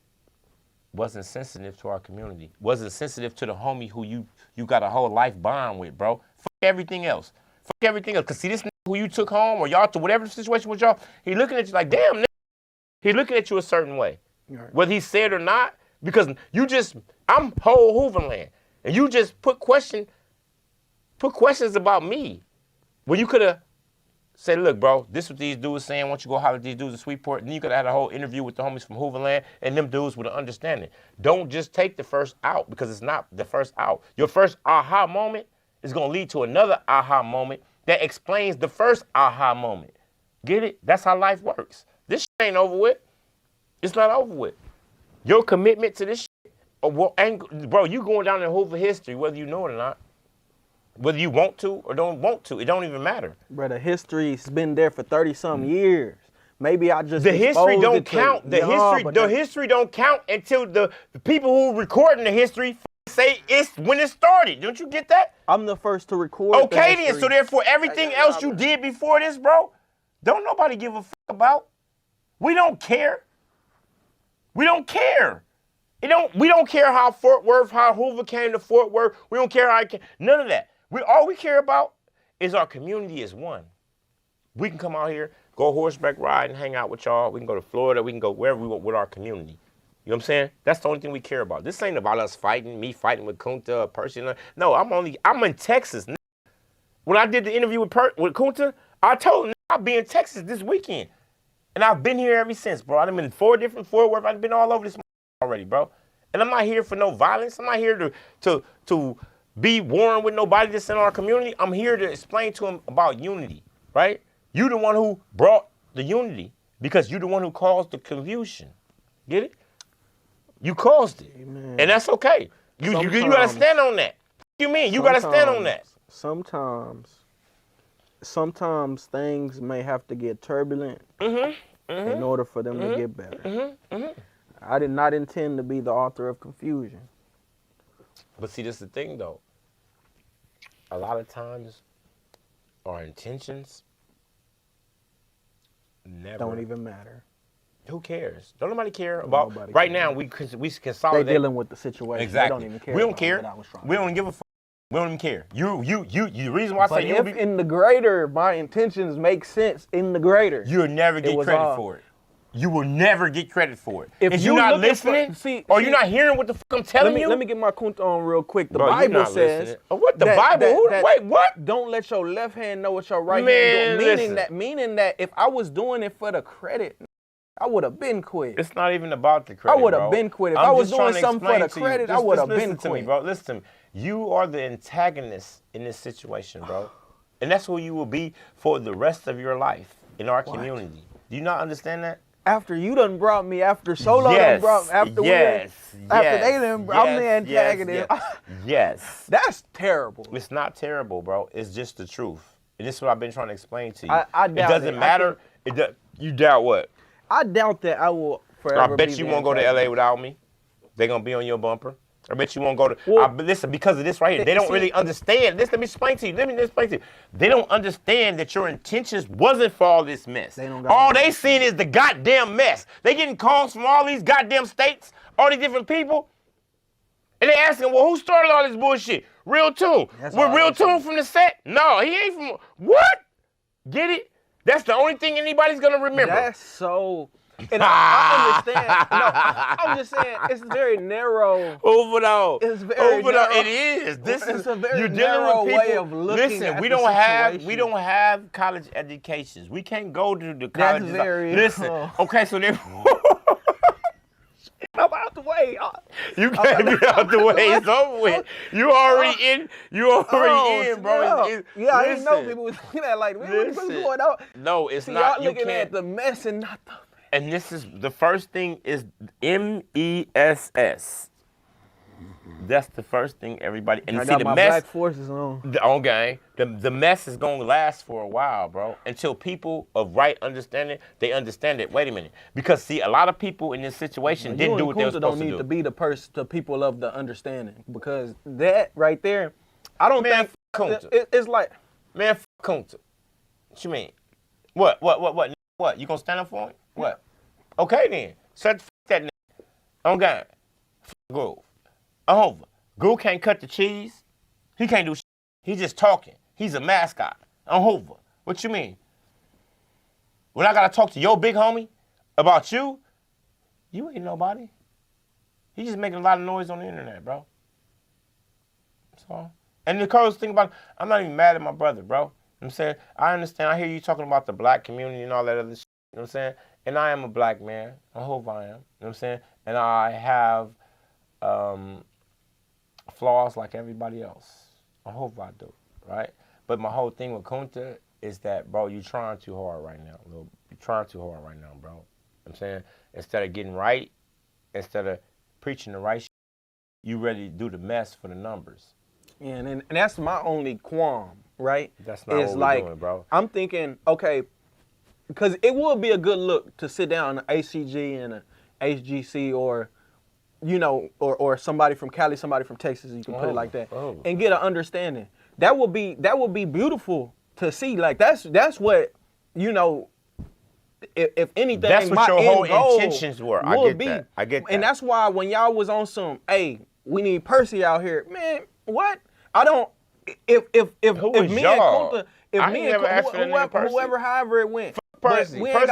wasn't sensitive to our community. Wasn't sensitive to the homie who you got a whole life bond with, bro. Fuck everything else. Fuck everything else. Cause see this nigga who you took home or y'all to whatever the situation with y'all, he looking at you like, damn, nigga. He looking at you a certain way. Right. Whether he said or not, because I'm whole Hooverland. And you just put questions about me. When you could have Say, look, bro, this is what these dudes saying. Why don't you go holler at these dudes in Sweetport? And then you could have had a whole interview with the homies from Hooverland, and them dudes would have understanding. Don't just take the first out, because it's not the first out. Your first aha moment is going to lead to another aha moment that explains the first aha moment. Get it? That's how life works. This shit ain't over with. It's not over with. Your commitment to this shit, bro, you going down in Hoover history, whether you know it or not. Whether you want to or don't want to, it don't even matter. Bro, the history's been there for 30-something years. Maybe I just the history don't count. The history don't count until the people who recording the history say it's when it started. Don't you get that? I'm the first to record. Okay, then. So therefore, everything else you did before this, bro, don't nobody give a fuck about. We don't care. We don't care. We don't care how how Hoover came to Fort Worth. We don't care how it came. None of that. All we care about is our community is one. We can come out here, go horseback ride and hang out with y'all. We can go to Florida. We can go wherever we want with our community. You know what I'm saying? That's the only thing we care about. This ain't about us fighting, me fighting with Kunta, Percy. No, I'm in Texas now. When I did the interview with Kunta, I told him I'll be in Texas this weekend. And I've been here ever since, bro. I've been in 4 different Fort Worth. I've been all over this already, bro. And I'm not here for no violence. I'm not here to be warring with nobody that's in our community. I'm here to explain to them about unity, right? You the one who brought the unity because you the one who caused the confusion. Get it? You caused it. Amen. And that's okay. You got to stand on that. What do you mean? You got to stand on that. Sometimes things may have to get turbulent in order for them to get better. I did not intend to be the author of confusion. But see, this is the thing, though. A lot of times, our intentions never don't even matter. Who cares? Don't nobody care about. Right now, we consolidate. They're dealing with the situation. Exactly. They don't even care. We don't care. We don't give a fuck. We don't even care. The reason why I say if in the greater, my intentions make sense in the greater. You'll never get credit for it. You will never get credit for it. If you're not listening, or you're not hearing what the fuck I'm telling you. Let me get my Kunta on real quick. The Bro, Bible says. What the Bible? Wait, what? Don't let your left hand know what your right hand doing. Meaning that if I was doing it for the credit, I would have been quit. It's not even about the credit. I would have been quit. If I was doing something for the credit, I would have been quit. Listen to me, bro. Listen to me. You are the antagonist in this situation, bro. And that's who you will be for the rest of your life in our community. Do you not understand that? After you done brought me, after Solo done brought me, after they done brought me the antagonist. Yes. That's terrible. It's not terrible, bro. It's just the truth. And this is what I've been trying to explain to you. I doubt it doesn't matter. You doubt what? I doubt that I will forever I bet you won't go to LA without me. They're going to be on your bumper. I bet you won't go to. Listen, because of this right here, they don't really understand. Let me explain to you. They don't understand that your intentions wasn't for all this mess. All they seen is the goddamn mess. They getting calls from all these goddamn states, all these different people, and they asking, well, who started all this bullshit? RealToon. We're RealToon from the set? No, he ain't from. What? Get it? That's the only thing anybody's gonna remember. That's so. And I understand. No, I'm just saying it's very narrow. Over though. It's very narrow. It is. It's a very narrow way of looking at we don't have college educations. We can't go to the colleges. That's very. Listen. Okay, so then. I'm out the way. You can't be out the way. It's over with. You already in. You already in, bro. Yeah, I didn't know people was looking at like, what's going on? No, it's not. Y'all looking at the mess and not the. And this is the first thing is MESS. That's the first thing everybody. And I see got the my mess. Black Forces on. Okay, the mess is gonna last for a while, bro. Until people of right understanding, they understand it. Wait a minute, because see, a lot of people in this situation didn't do what they were supposed to do. Don't need to be the people of the understanding, because that right there, I don't think it's like. Man, f Kunta. What you mean? What? You gonna stand up for him? What? Okay then. Shut the that nigga. On God. Groove. Hoover. Groove can't cut the cheese. He can't do shit. He's just talking. He's a mascot. On Hoover. What you mean? When I gotta talk to your big homie about you, you ain't nobody. He just making a lot of noise on the internet, bro. That's all. And the coolest thing about it, I'm not even mad at my brother, bro. I'm saying? I understand. I hear you talking about the black community and all that other shit. You know what I'm saying? And I am a black man. I hope I am. You know what I'm saying? And I have flaws like everybody else. I hope I do, right? But my whole thing with Kunta is that, bro, you're trying too hard right now. You're trying too hard right now, bro. You know what I'm saying? Instead of getting right, instead of preaching the right shit, you ready to do the mess for the numbers. Yeah, and that's my only qualm, right? That's not what we're doing, bro. I'm thinking, okay, because it would be a good look to sit down an ACG and an HGC or, you know, or somebody from Cali, somebody from Texas, you can put it like that, and get an understanding. That would be beautiful to see. Like that's what, you know, if anything, that's what your whole intentions were. I get that. And that's why when y'all was on some, hey, we need Percy out here, man. What? I don't. If me and Kunta, whoever, however it went, Percy. We ain't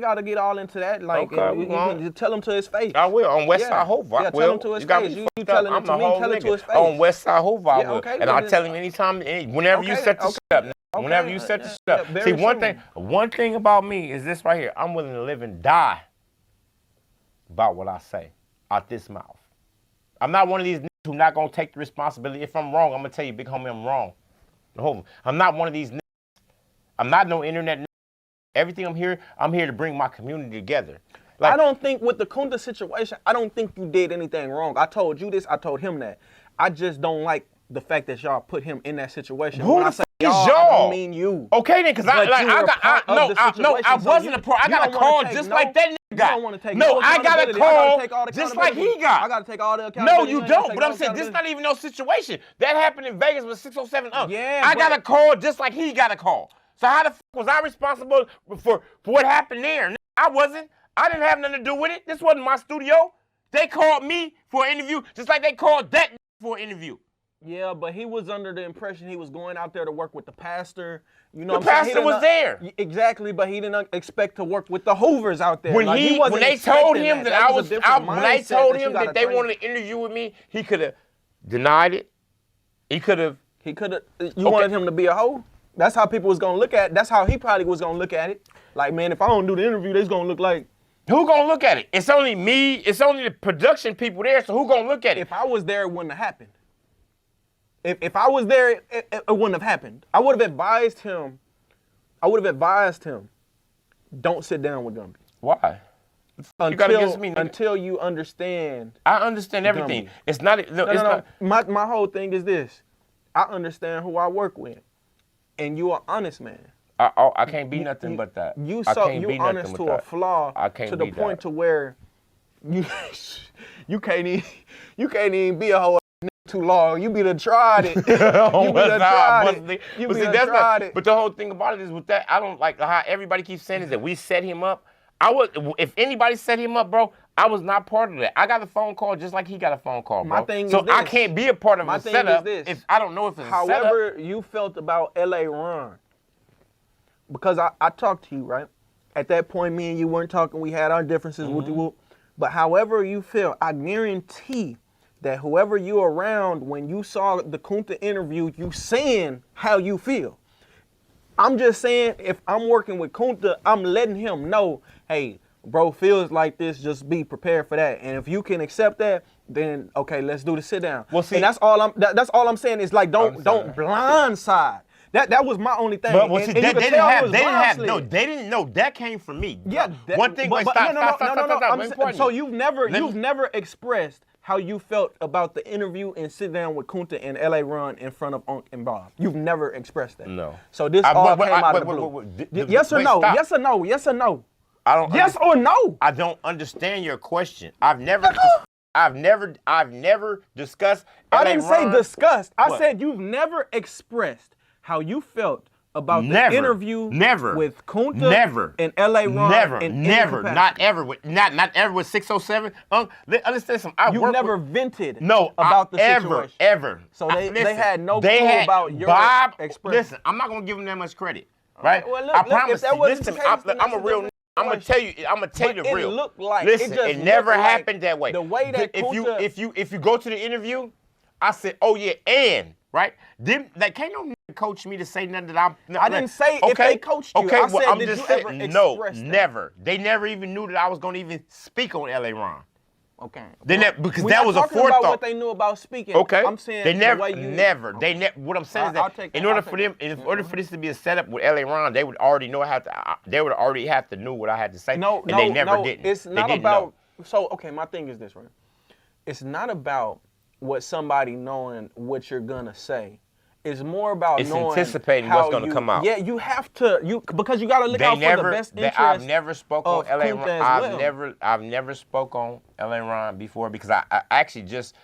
gotta get all into that. Like, you can just tell him to his face. I will on Westside Hoover. Yeah, tell him to his face. You telling him to me, tell him to his face. On Westside Hoover, I will. Okay, and I'll tell him anytime, whenever you set the shit up. Whenever you set the shit up. See, one thing about me is this right here. I'm willing to live and die about what I say out this mouth. I'm not one of these niggas who not gonna take the responsibility. If I'm wrong, I'm gonna tell you, big homie, I'm wrong. I'm not one of these niggas. I'm not no internet nigga. Everything I'm here to bring my community together. Like, I don't think with the Kunta situation, I don't think you did anything wrong. I told you this, I told him that. I just don't like the fact that y'all put him in that situation. Who when the I say y'all? I don't mean you. Okay then, because I wasn't a part. I got a call just like that nigga got. I got a call just like he got. I got to take all the accountability. No, you don't. But I'm saying this not even no situation. That happened in Vegas with 607. Yeah, I got a call just like he got a call. So how the fuck was I responsible for what happened there? I wasn't. I didn't have nothing to do with it. This wasn't my studio. They called me for an interview just like they called that for an interview. Yeah, but he was under the impression he was going out there to work with the pastor. You know, the pastor was there. Exactly, but he didn't expect to work with the Hoovers out there. When they told him that they wanted to interview with me, he could have denied it. He could have. You wanted him to be a hoe? That's how people was gonna look at it. That's how he probably was gonna look at it. Like, man, if I don't do the interview, they's gonna look like. Who gonna look at it? It's only me. It's only the production people there. So who gonna look at it? If I was there, it wouldn't have happened. If I was there, it wouldn't have happened. I would have advised him. Don't sit down with Gumby. Why? Until you understand. I understand everything. Gumby. It's not. No. My whole thing is this. I understand who I work with, and you are honest, man. I can't be nothing but that. You honest to a flaw to the point to where you can't even be a hoe too long. You be done tried it. You be done tried it. But the whole thing about it is with that, I don't like how everybody keeps saying is that we set him up. If anybody set him up, bro, I was not part of that. I got a phone call just like he got a phone call, bro. My thing is this. I can't be a part of a setup if I don't know if it's a setup. However you felt about LA Ron, because I talked to you, right? At that point, me and you weren't talking. We had our differences. But however you feel, I guarantee that whoever you around, when you saw the Kunta interview, you saying how you feel. I'm just saying, if I'm working with Kunta, I'm letting him know, hey, bro feels like this, just be prepared for that. And if you can accept that, then okay, let's do the sit down. Well, see, and that's all I'm saying is like don't blindside. That was my only thing. But they didn't know that came from me. Yeah. One thing. Stop. So you've never expressed how you felt about the interview and sit down with Kunta and LA Ron in front of Unc and Bob. You've never expressed that. No. So this all came out of the blue. Yes or no? Stop. Yes or no? Yes or no? I don't. Yes or no? I don't understand your question. I've never discussed. I didn't say discussed. I said you've never expressed how you felt about the interview with Kunta and LA Ron. Not ever with 607. Understand something. You never vented about the situation. Ever. So they had no clue about your expression. Listen, I'm not gonna give them that much credit. Right? Well, look, I promise you. Listen, I'm a real. I'm gonna tell you the real. It looked like it never happened that way. The way that if you go to the interview, I said, oh yeah, and right, that can't no coach me to say nothing that I'm. I didn't say if they coached you. Okay, I well, said, I'm did just you saying. ever No, express that? never. They never even knew that I was going to even speak on L.A. Ron. Okay. Because that was a forethought. We're not talking about what they knew about speaking. Okay. I'm saying they never, the way you never. They never. What I'm saying is that in order for this to be a setup with L.A. Ron, they would already know they would already have to know what I had to say. No, and they never didn't. It's not they didn't about. know. So okay, my thing is this, right? It's not about what somebody knowing what you're gonna say. It's more about knowing anticipating how what's gonna come out. Yeah, you have to because you gotta look out for the best interest. I've never spoke on L.A. Ron. I've never spoke on L.A. Ron before because I actually just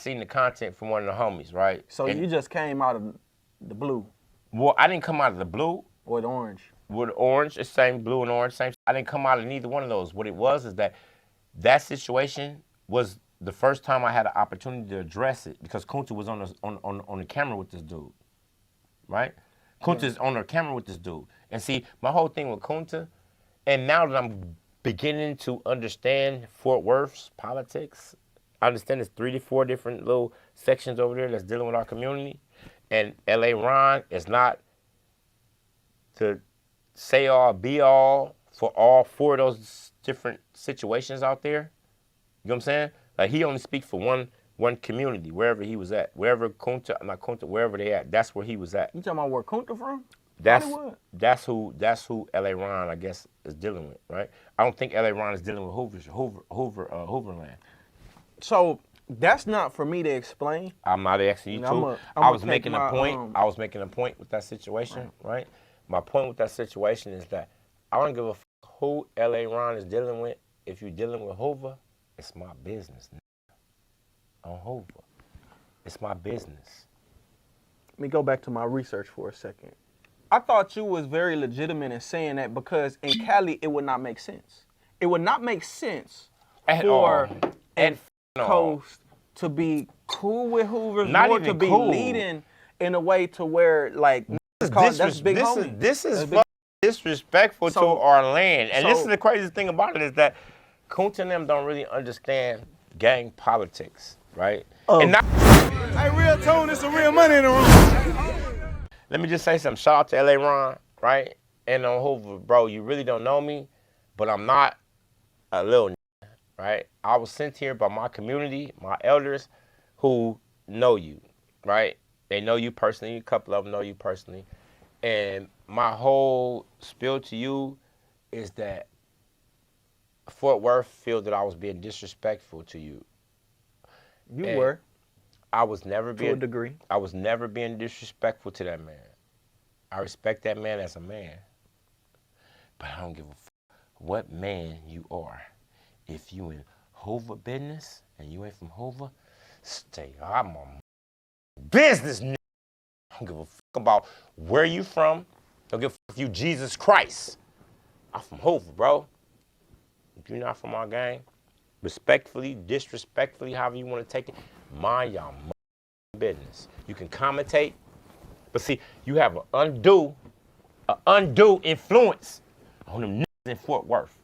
seen the content from one of the homies, right? So you just came out of the blue. Well, I didn't come out of the blue or the orange. With orange, it's same blue and orange, same. I didn't come out of neither one of those. What it was is that situation was the first time I had an opportunity to address it because Kunta was on the camera with this dude, right? Kunta's on the camera with this dude. And see, my whole thing with Kunta, and now that I'm beginning to understand Fort Worth's politics, I understand there's 3 to 4 different little sections over there that's dealing with our community, and L.A. Ron is not the say all, be all for all 4 of those different situations out there. You know what I'm saying? Like he only speaks for one community, wherever he was at. Wherever wherever they at, that's where he was at. You talking about where Kunta from? That's who L.A. Ron, I guess, is dealing with, right? I don't think L.A. Ron is dealing with Hooverland. So that's not for me to explain. I'm not asking you to. I was making a point. I was making a point with that situation, right? My point with that situation is that I don't give a who L.A. Ron is dealing with. If you're dealing with Hoover, it's my business. On Hoover, it's my business. Let me go back to my research for a second. I thought you was very legitimate in saying that because in Cali it would not make sense. It would not make sense for an Coast to be cool with Hoovers, or to be leading in a way to where like that's big homie. This is disrespectful to our land, and this is the craziest thing about it is that Kunta and them don't really understand gang politics, right? Hey, RealToon, it's some real money in the room. Let me just say something. Shout out to L.A. Ron, right? And on Hoover, bro, you really don't know me, but I'm not a little right? I was sent here by my community, my elders, who know you, right? They know you personally. A couple of them know you personally. And my whole spiel to you is that Fort Worth feel that I was being disrespectful to you. You were. I was never being, to a degree. I was never being disrespectful to that man. I respect that man as a man. But I don't give a what man you are. If you in Hoover Business and you ain't from Hoover, stay out my business, nigga. I don't give a about where you from. Don't give a if you Jesus Christ. I'm from Hoover, bro. If you're not from our gang, respectfully, disrespectfully, however you want to take it, mind your business. You can commentate, but see, you have an undue influence on them niggas in Fort Worth.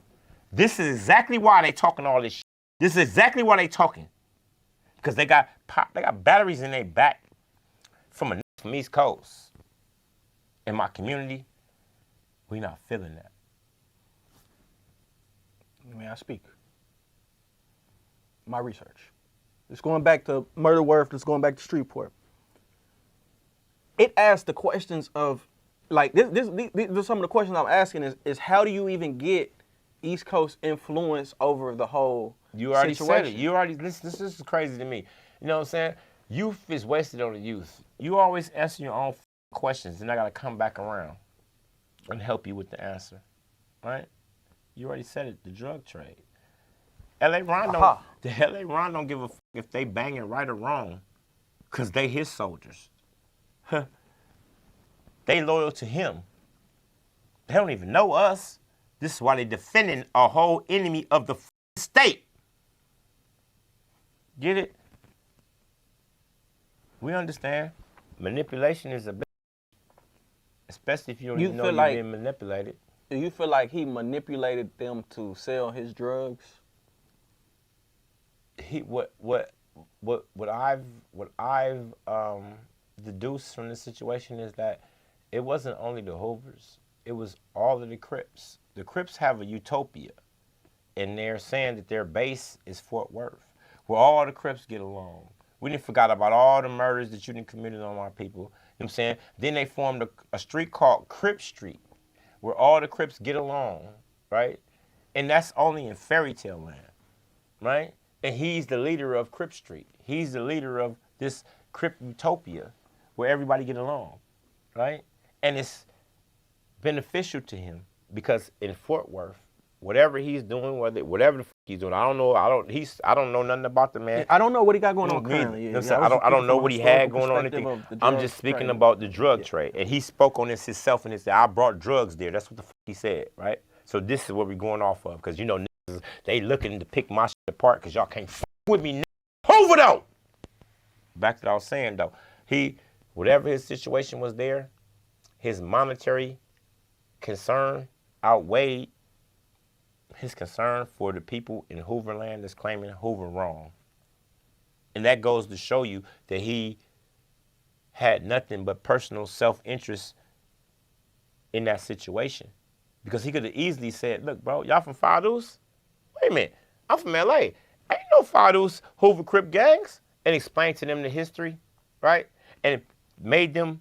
This is exactly why they talking all this shit. This is exactly why they talking. Because they got batteries in their back from a nigga from East Coast. In my community, we not feeling that. May I speak? My research. It's going back to Murder Worth, it's going back to Streetport. It asks the questions of, like, these some of the questions I'm asking is how do you even get East Coast influence over the whole You already situation? said it. You already, this is crazy to me. You know what I'm saying? Youth is wasted on the youth. You always answer your own questions, and I got to come back around and help you with the answer, right? You already said it, the drug trade. L.A. Ron don't give a if they bang it right or wrong, because they his soldiers. Huh. They loyal to him. They don't even know us. This is why they defending a whole enemy of the state. Get it? We understand. Manipulation is a bitch. Especially if you don't even know you're being manipulated. Do you feel like he manipulated them to sell his drugs? The deduce from this situation is that it wasn't only the Hoovers, it was all of the Crips. The Crips have a utopia, and they're saying that their base is Fort Worth, where all the Crips get along. We didn't forget about all the murders that you done committed on our people. You know what I'm saying? Then they formed a street called Crip Street, where all the Crips get along, right? And that's only in fairy tale land, right? And he's the leader of Crip Street. He's the leader of this Crip utopia where everybody get along, right? And it's beneficial to him because in Fort Worth, whatever he's doing, whatever the fuck he's doing, I don't know nothing about the man. I don't know what he got going on currently. You know what I'm saying? I don't know what he had going on. Anything. I'm just speaking about the drug trade. And he spoke on this himself and he said, I brought drugs there. That's what the fuck he said, right? So this is what we're going off of. Because, you know, niggas, they looking to pick my shit apart because y'all can't fuck with me. Hoover though! Back to what I was saying, though. Whatever his situation was there, his monetary concern outweighed his concern for the people in Hooverland that's claiming Hoover wrong. And that goes to show you that he had nothing but personal self-interest in that situation. Because he could have easily said, look, bro, y'all from Fadoos? Wait a minute, I'm from LA. Ain't no Fadoos Hoover Crip gangs. And explain to them the history, right? And it made them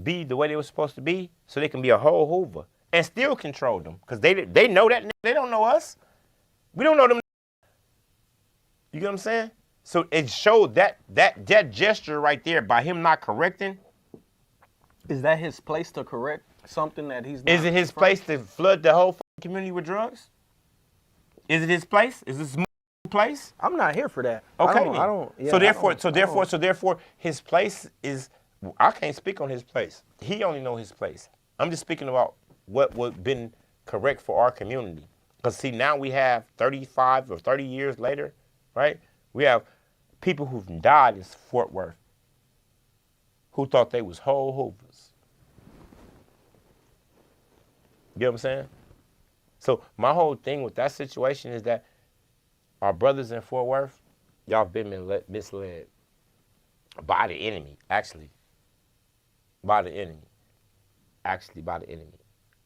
be the way they were supposed to be so they can be a whole Hoover. And still control them. Because they know that. They don't know us. We don't know them. You get what I'm saying? So it showed that gesture right there by him not correcting. Is that his place to correct something that he's not? Is it his place to flood the whole community with drugs? Is it his place? Is this place? I'm not here for that. Okay. I don't. Yeah, so therefore, his place is. I can't speak on his place. He only know his place. I'm just speaking about what would been correct for our community. Because see, now we have 35 or 30 years later, right? We have people who've died in Fort Worth who thought they was whole Hoovers. You get what I'm saying? So my whole thing with that situation is that our brothers in Fort Worth, y'all been misled by the enemy, actually. By the enemy. Actually, by the enemy.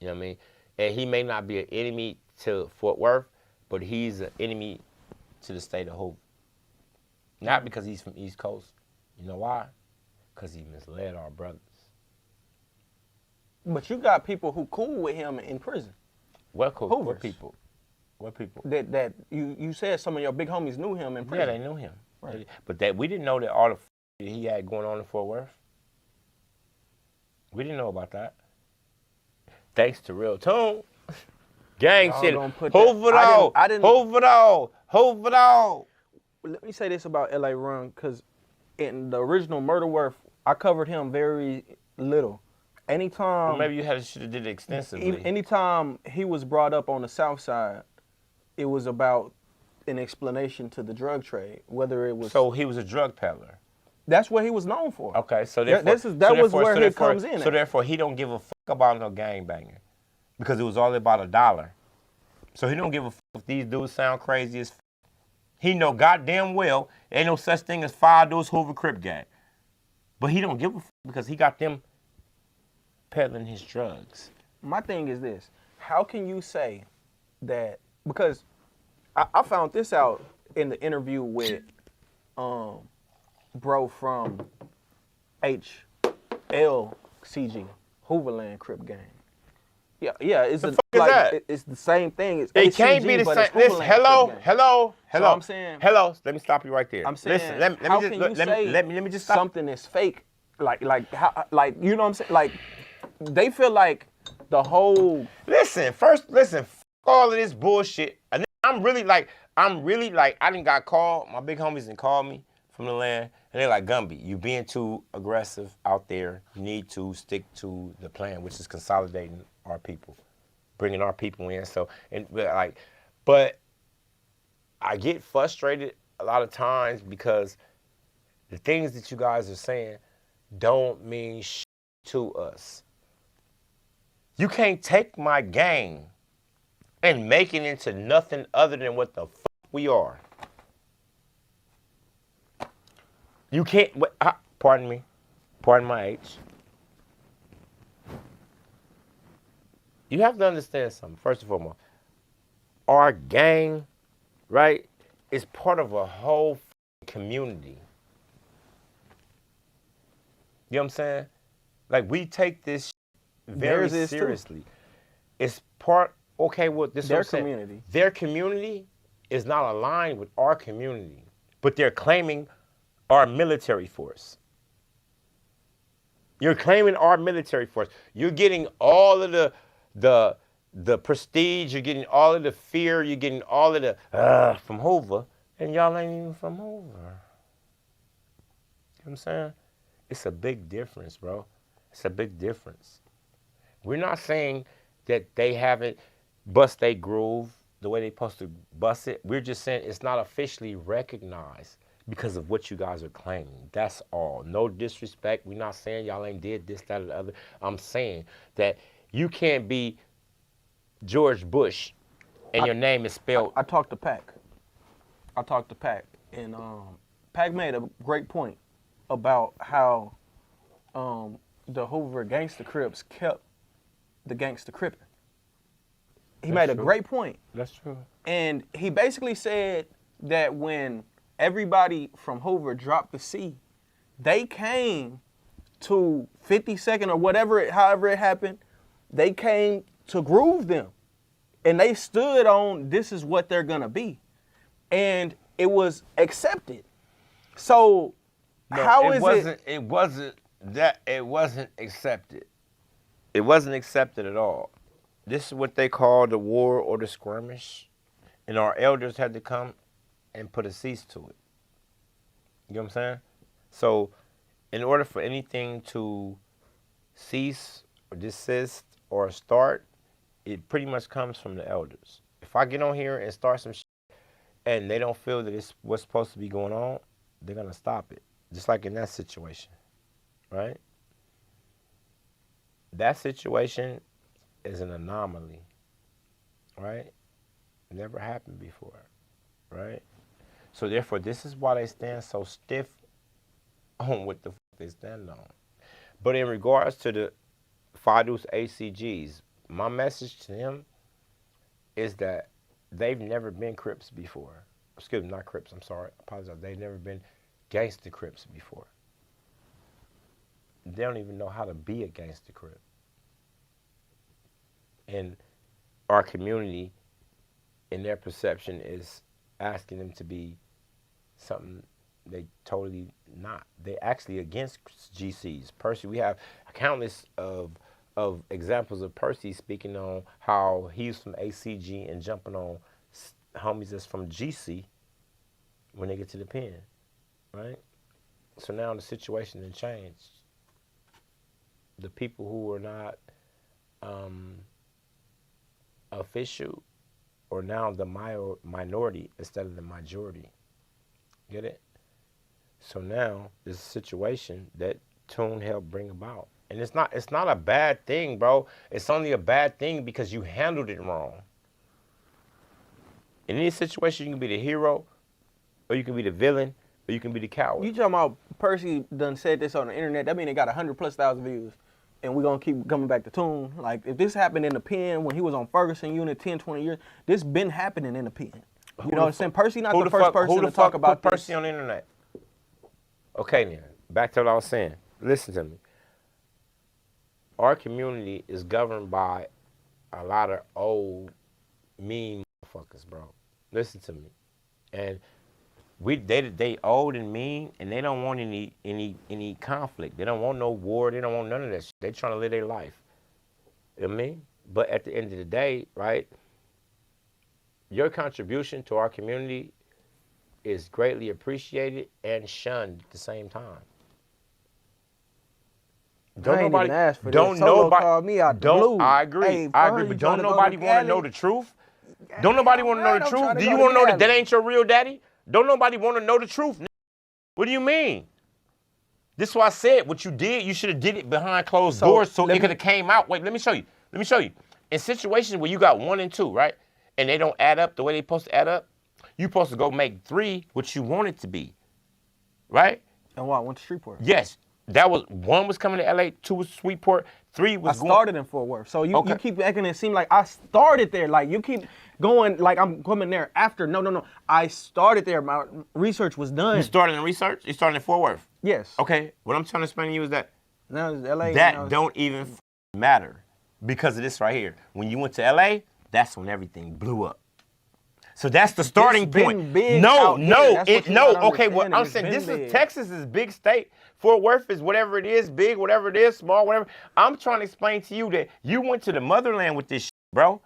You know what I mean? And he may not be an enemy to Fort Worth, but he's an enemy to the state of Hoover. Not because he's from East Coast. You know why? Because he misled our brothers. But you got people who cool with him in prison. What cool? Hoovers. What people? What people? That you said some of your big homies knew him in prison. Yeah, they knew him. Right. But that we didn't know that all the that he had going on in Fort Worth. We didn't know about that. Thanks to RealToon. Gang shit. Hoover though. Hoover though. Hoover though. Let me say this about L.A. Run, because in the original Murder Worth, I covered him very little. Anytime. Well, maybe you should have did it extensively. Anytime he was brought up on the South Side, it was about an explanation to the drug trade, whether it was. So he was a drug peddler. That's what he was known for. Okay, so that was where he comes in. So therefore, he don't give a fuck about no gangbanger, because it was all about $1. So he don't give a fuck if these dudes sound crazy as fuck. He know goddamn well ain't no such thing as Fadoos Hoover Crip gang, but he don't give a fuck because he got them peddling his drugs. My thing is this: how can you say that? Because I found this out in the interview with bro from HLCG, Hooverland Crip Gang. Yeah, it's the fuck is that? It's the same thing. It's it can't be the same. Listen, hello. So I'm saying, hello. Let me stop you right there. I'm saying, listen, let me just stop. Something is fake, like you know what I'm saying? Like they feel like the whole. Listen, fuck all of this bullshit. I'm really like, I done got called. My big homies done called me from the land, and they're like, Gumby, you being too aggressive out there. You need to stick to the plan, which is consolidating our people, bringing our people in. So, but I get frustrated a lot of times because the things that you guys are saying don't mean shit to us. You can't take my gang and make it into nothing other than what the fuck we are. You can't, pardon me, pardon my age. You have to understand something, first and foremost. Our gang, right, is part of a whole community. You know what I'm saying? Like, we take this very seriously. It's part, okay, well, this is their community. Their community is not aligned with our community, but they're claiming our military force. You're claiming our military force. You're getting all of the prestige, you're getting all of the fear, you're getting all of the from Hoover, and y'all ain't even from Hoover. You know what I'm saying? It's a big difference, bro. It's a big difference. We're not saying that they haven't bust their groove the way they're supposed to bust it. We're just saying it's not officially recognized because of what you guys are claiming. That's all. No disrespect. We're not saying y'all ain't did this, that, or the other. I'm saying that you can't be George Bush and your name is spelled. I talked to Pac. And Pac made a great point about how the Hoover Gangsta Crips kept the Gangsta Crippin'. He made a great point. That's true. And he basically said that when everybody from Hoover dropped the C, they came to 52nd or whatever, however it happened, they came to groove them. And they stood on, this is what they're gonna be. And it was accepted. So no, how it is wasn't, it? It wasn't accepted. It wasn't accepted at all. This is what they call the war or the skirmish. And our elders had to come and put a cease to it. You know what I'm saying? So in order for anything to cease or desist or start, it pretty much comes from the elders. If I get on here and start some shit and they don't feel that it's what's supposed to be going on, they're going to stop it. Just like in that situation, right? That situation is an anomaly, right? Never happened before, right? So therefore, this is why they stand so stiff on what the fuck they stand on. But in regards to the FIDUS ACGs, my message to them is that they've never been Crips before. Excuse me, not Crips, I'm sorry, I apologize. They've never been Gangsta Crips before. They don't even know how to be a Gangsta Crip. And our community, in their perception, is asking them to be something they totally not. They actually against GCs. Percy, we have countless of examples of Percy speaking on how he's from ACG and jumping on homies that's from GC when they get to the pen, right? So now the situation has changed. The people who are not official are now the minority instead of the majority. Get it? So now there's a situation that Toon helped bring about. And it's not a bad thing, bro. It's only a bad thing because you handled it wrong. In any situation, you can be the hero, or you can be the villain, or you can be the coward. You talking about Percy done said this on the internet, that means it got 100,000+ views. And we're going to keep coming back to Toon. Like, if this happened in the pen when he was on Ferguson unit 10, 20 years, this been happening in the pen. You know what I'm saying? Percy not the first person to talk about this. Percy on the internet? Okay, then. Back to what I was saying. Listen to me. Our community is governed by a lot of old, mean motherfuckers, bro. Listen to me. And they old and mean, and they don't want any conflict. They don't want no war. They don't want none of that shit. They trying to live their life. You know what I mean? But at the end of the day, right, your contribution to our community is greatly appreciated and shunned at the same time. Don't nobody ask for this. Solo called me out the blue. I agree. Hey, I agree. But don't nobody want to know the truth? Don't nobody want to know the truth? Do you want to know that ain't your real daddy? Don't nobody want to know the truth. What do you mean? This is why I said what you did, you should have did it behind closed doors so it could have came out. Wait, let me show you. Let me show you. In situations where you got 1 and 2, right? And they don't add up the way they're supposed to add up, you're supposed to go make 3 what you want it to be. Right? And what? I went to Streetport. Yes. That was one was coming to LA, two was Sweetport, three was I started in Fort Worth. So you keep making it seem like I started there. Like you keep going like I'm coming there after. No. I started there. My research was done. You started in research? You started in Fort Worth? Yes. Okay. What I'm trying to explain to you is that now it's LA. That don't even matter because of this right here. When you went to LA, that's when everything blew up. So that's the starting point. No. Okay, well, I'm saying this is Texas is big state. Fort Worth is whatever it is, big, whatever it is, small, whatever. I'm trying to explain to you that you went to the motherland with this shit, bro.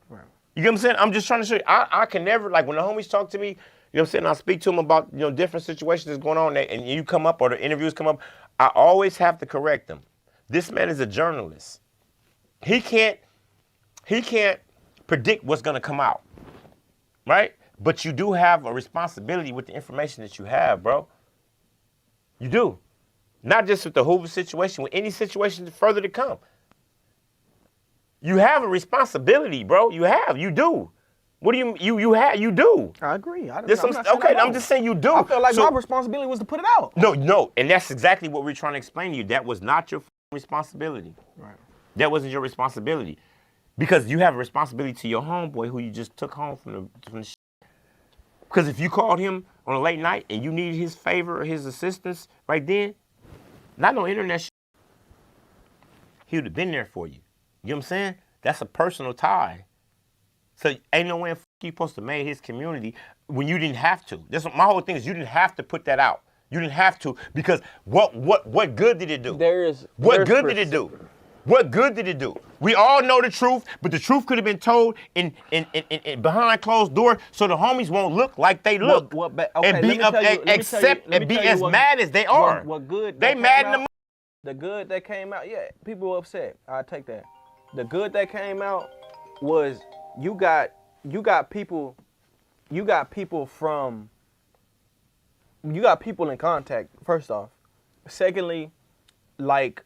Right. You get what I'm saying? I'm just trying to show you. I can never, like when the homies talk to me, you know what I'm saying? I speak to them about, different situations that's going on and you come up or the interviews come up. I always have to correct them. This man is a journalist. He can't predict what's going to come out. Right? But you do have a responsibility with the information that you have, bro. You do. Not just with the Hoover situation, with any situation further to come. You have a responsibility, bro. You do. What do you do. I agree. I'm just saying you do. I felt like my responsibility was to put it out. No. And that's exactly what we're trying to explain to you. That was not your responsibility. Right. That wasn't your responsibility. Because you have a responsibility to your homeboy who you just took home from the shit. Because if you called him on a late night and you needed his favor or his assistance right then, not no internet shit, he would have been there for you. You know what I'm saying? That's a personal tie. So ain't no way you supposed to make his community when you didn't have to. That's what my whole thing is. You didn't have to put that out. You didn't have to because what good did it do? What good did it do? What good did it do? We all know the truth, but the truth could have been told in behind closed doors, so the homies won't look like they look and be as mad as they are. What good? They mad in the good that came out. Yeah, people were upset. I take that. The good that came out was you got people in contact. First off, secondly, like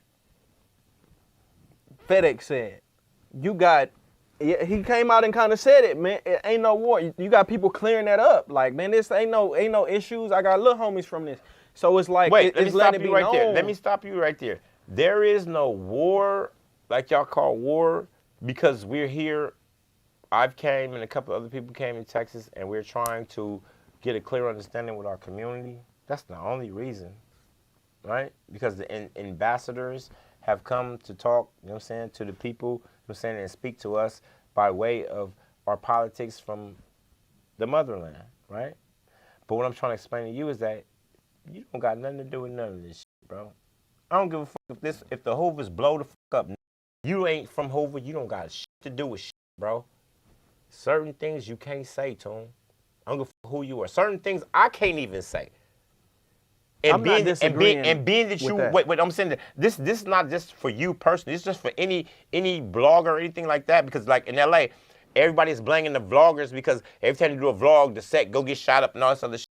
FedEx said, he came out and kind of said it, man. It ain't no war. You got people clearing that up. Like, man, this ain't no issues. I got little homies from this. So it's like, wait, let me stop you right there. Let me stop you right there. There is no war, like y'all call war, because we're here. I've came and a couple other people came in Texas, and we're trying to get a clear understanding with our community. That's the only reason, right? Because the ambassadors have come to talk, you know what I'm saying, to the people, you know what I'm saying, and speak to us by way of our politics from the motherland, right? But what I'm trying to explain to you is that you don't got nothing to do with none of this shit, bro. I don't give a fuck if the Hoovers blow the fuck up. You ain't from Hoover, you don't got shit to do with shit, bro. Certain things you can't say to them. I don't give a fuck who you are. Certain things I can't even say. And being that you wait, I'm saying that this is not just for you personally. It's just for any blogger or anything like that. Because like in LA, everybody's blaming the vloggers because every time you do a vlog, the set go get shot up and all this other shit.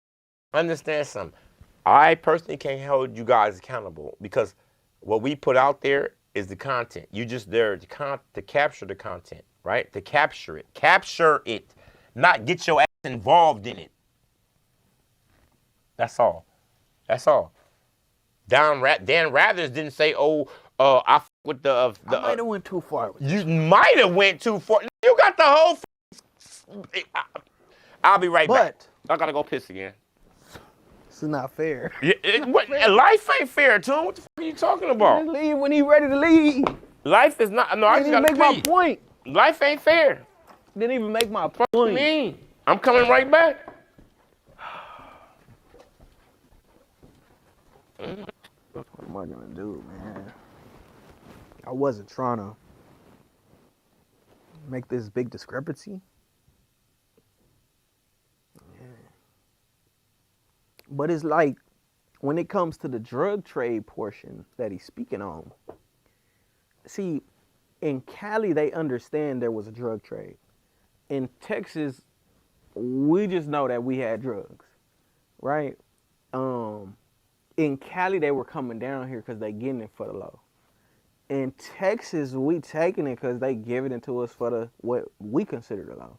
Understand something. I personally can't hold you guys accountable because what we put out there is the content. You just there to capture the content, right? To capture it, not get your ass involved in it. That's all. That's all. Dan Rathers didn't say, I f with the. I might have went too far. You might have went too far. You got the whole. I'll be right back. I gotta go piss again. This is not fair. Life ain't fair, Tom. What the fuck are you talking about? Leave when he ready to leave. Life is not. No, I just gotta make my point. Life ain't fair. Didn't even make my point. What do you mean? I'm coming right back. What am I gonna do, man? I wasn't trying to make this big discrepancy. Yeah. But it's like when it comes to the drug trade portion that he's speaking on. See, in Cali, they understand there was a drug trade. In Texas, we just know that we had drugs, right? In Cali, they were coming down here because they getting it for the low. In Texas, we taking it because they giving it to us for what we consider the low.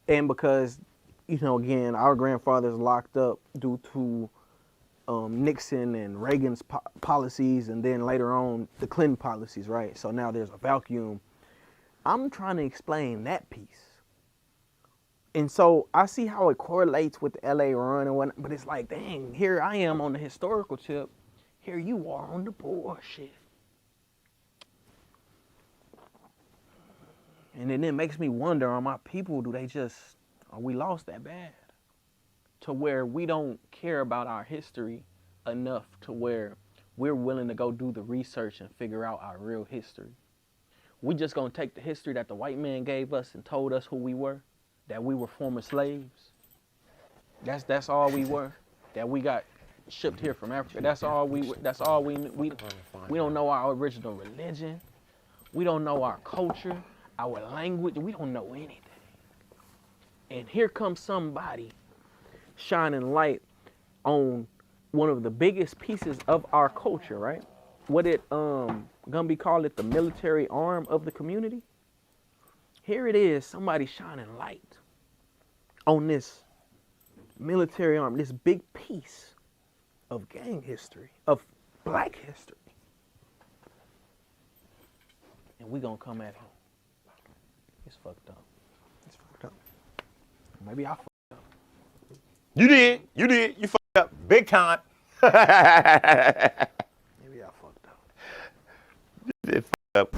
And because, again, our grandfather's locked up due to Nixon and Reagan's policies, and then later on the Clinton policies, right? So now there's a vacuum. I'm trying to explain that piece. And so I see how it correlates with the LA run and whatnot, but it's like, dang, here I am on the historical tip. Here you are on the bullshit. And then it makes me wonder, are my people, are we lost that bad? To where we don't care about our history enough to where we're willing to go do the research and figure out our real history. We just gonna take the history that the white man gave us and told us who we were, that we were former slaves. That's all we were, that we got shipped here from Africa. That's all we don't know our original religion. We don't know our culture, our language. We don't know anything. And here comes somebody shining light on one of the biggest pieces of our culture, right? What did Gumby call it, the military arm of the community? Here it is, somebody shining light on this military arm, this big piece of gang history, of black history. And we gonna come at him. It's fucked up. It's fucked up. Maybe I fucked up. You did. You fucked up big time. Maybe I fucked up. You did fuck up.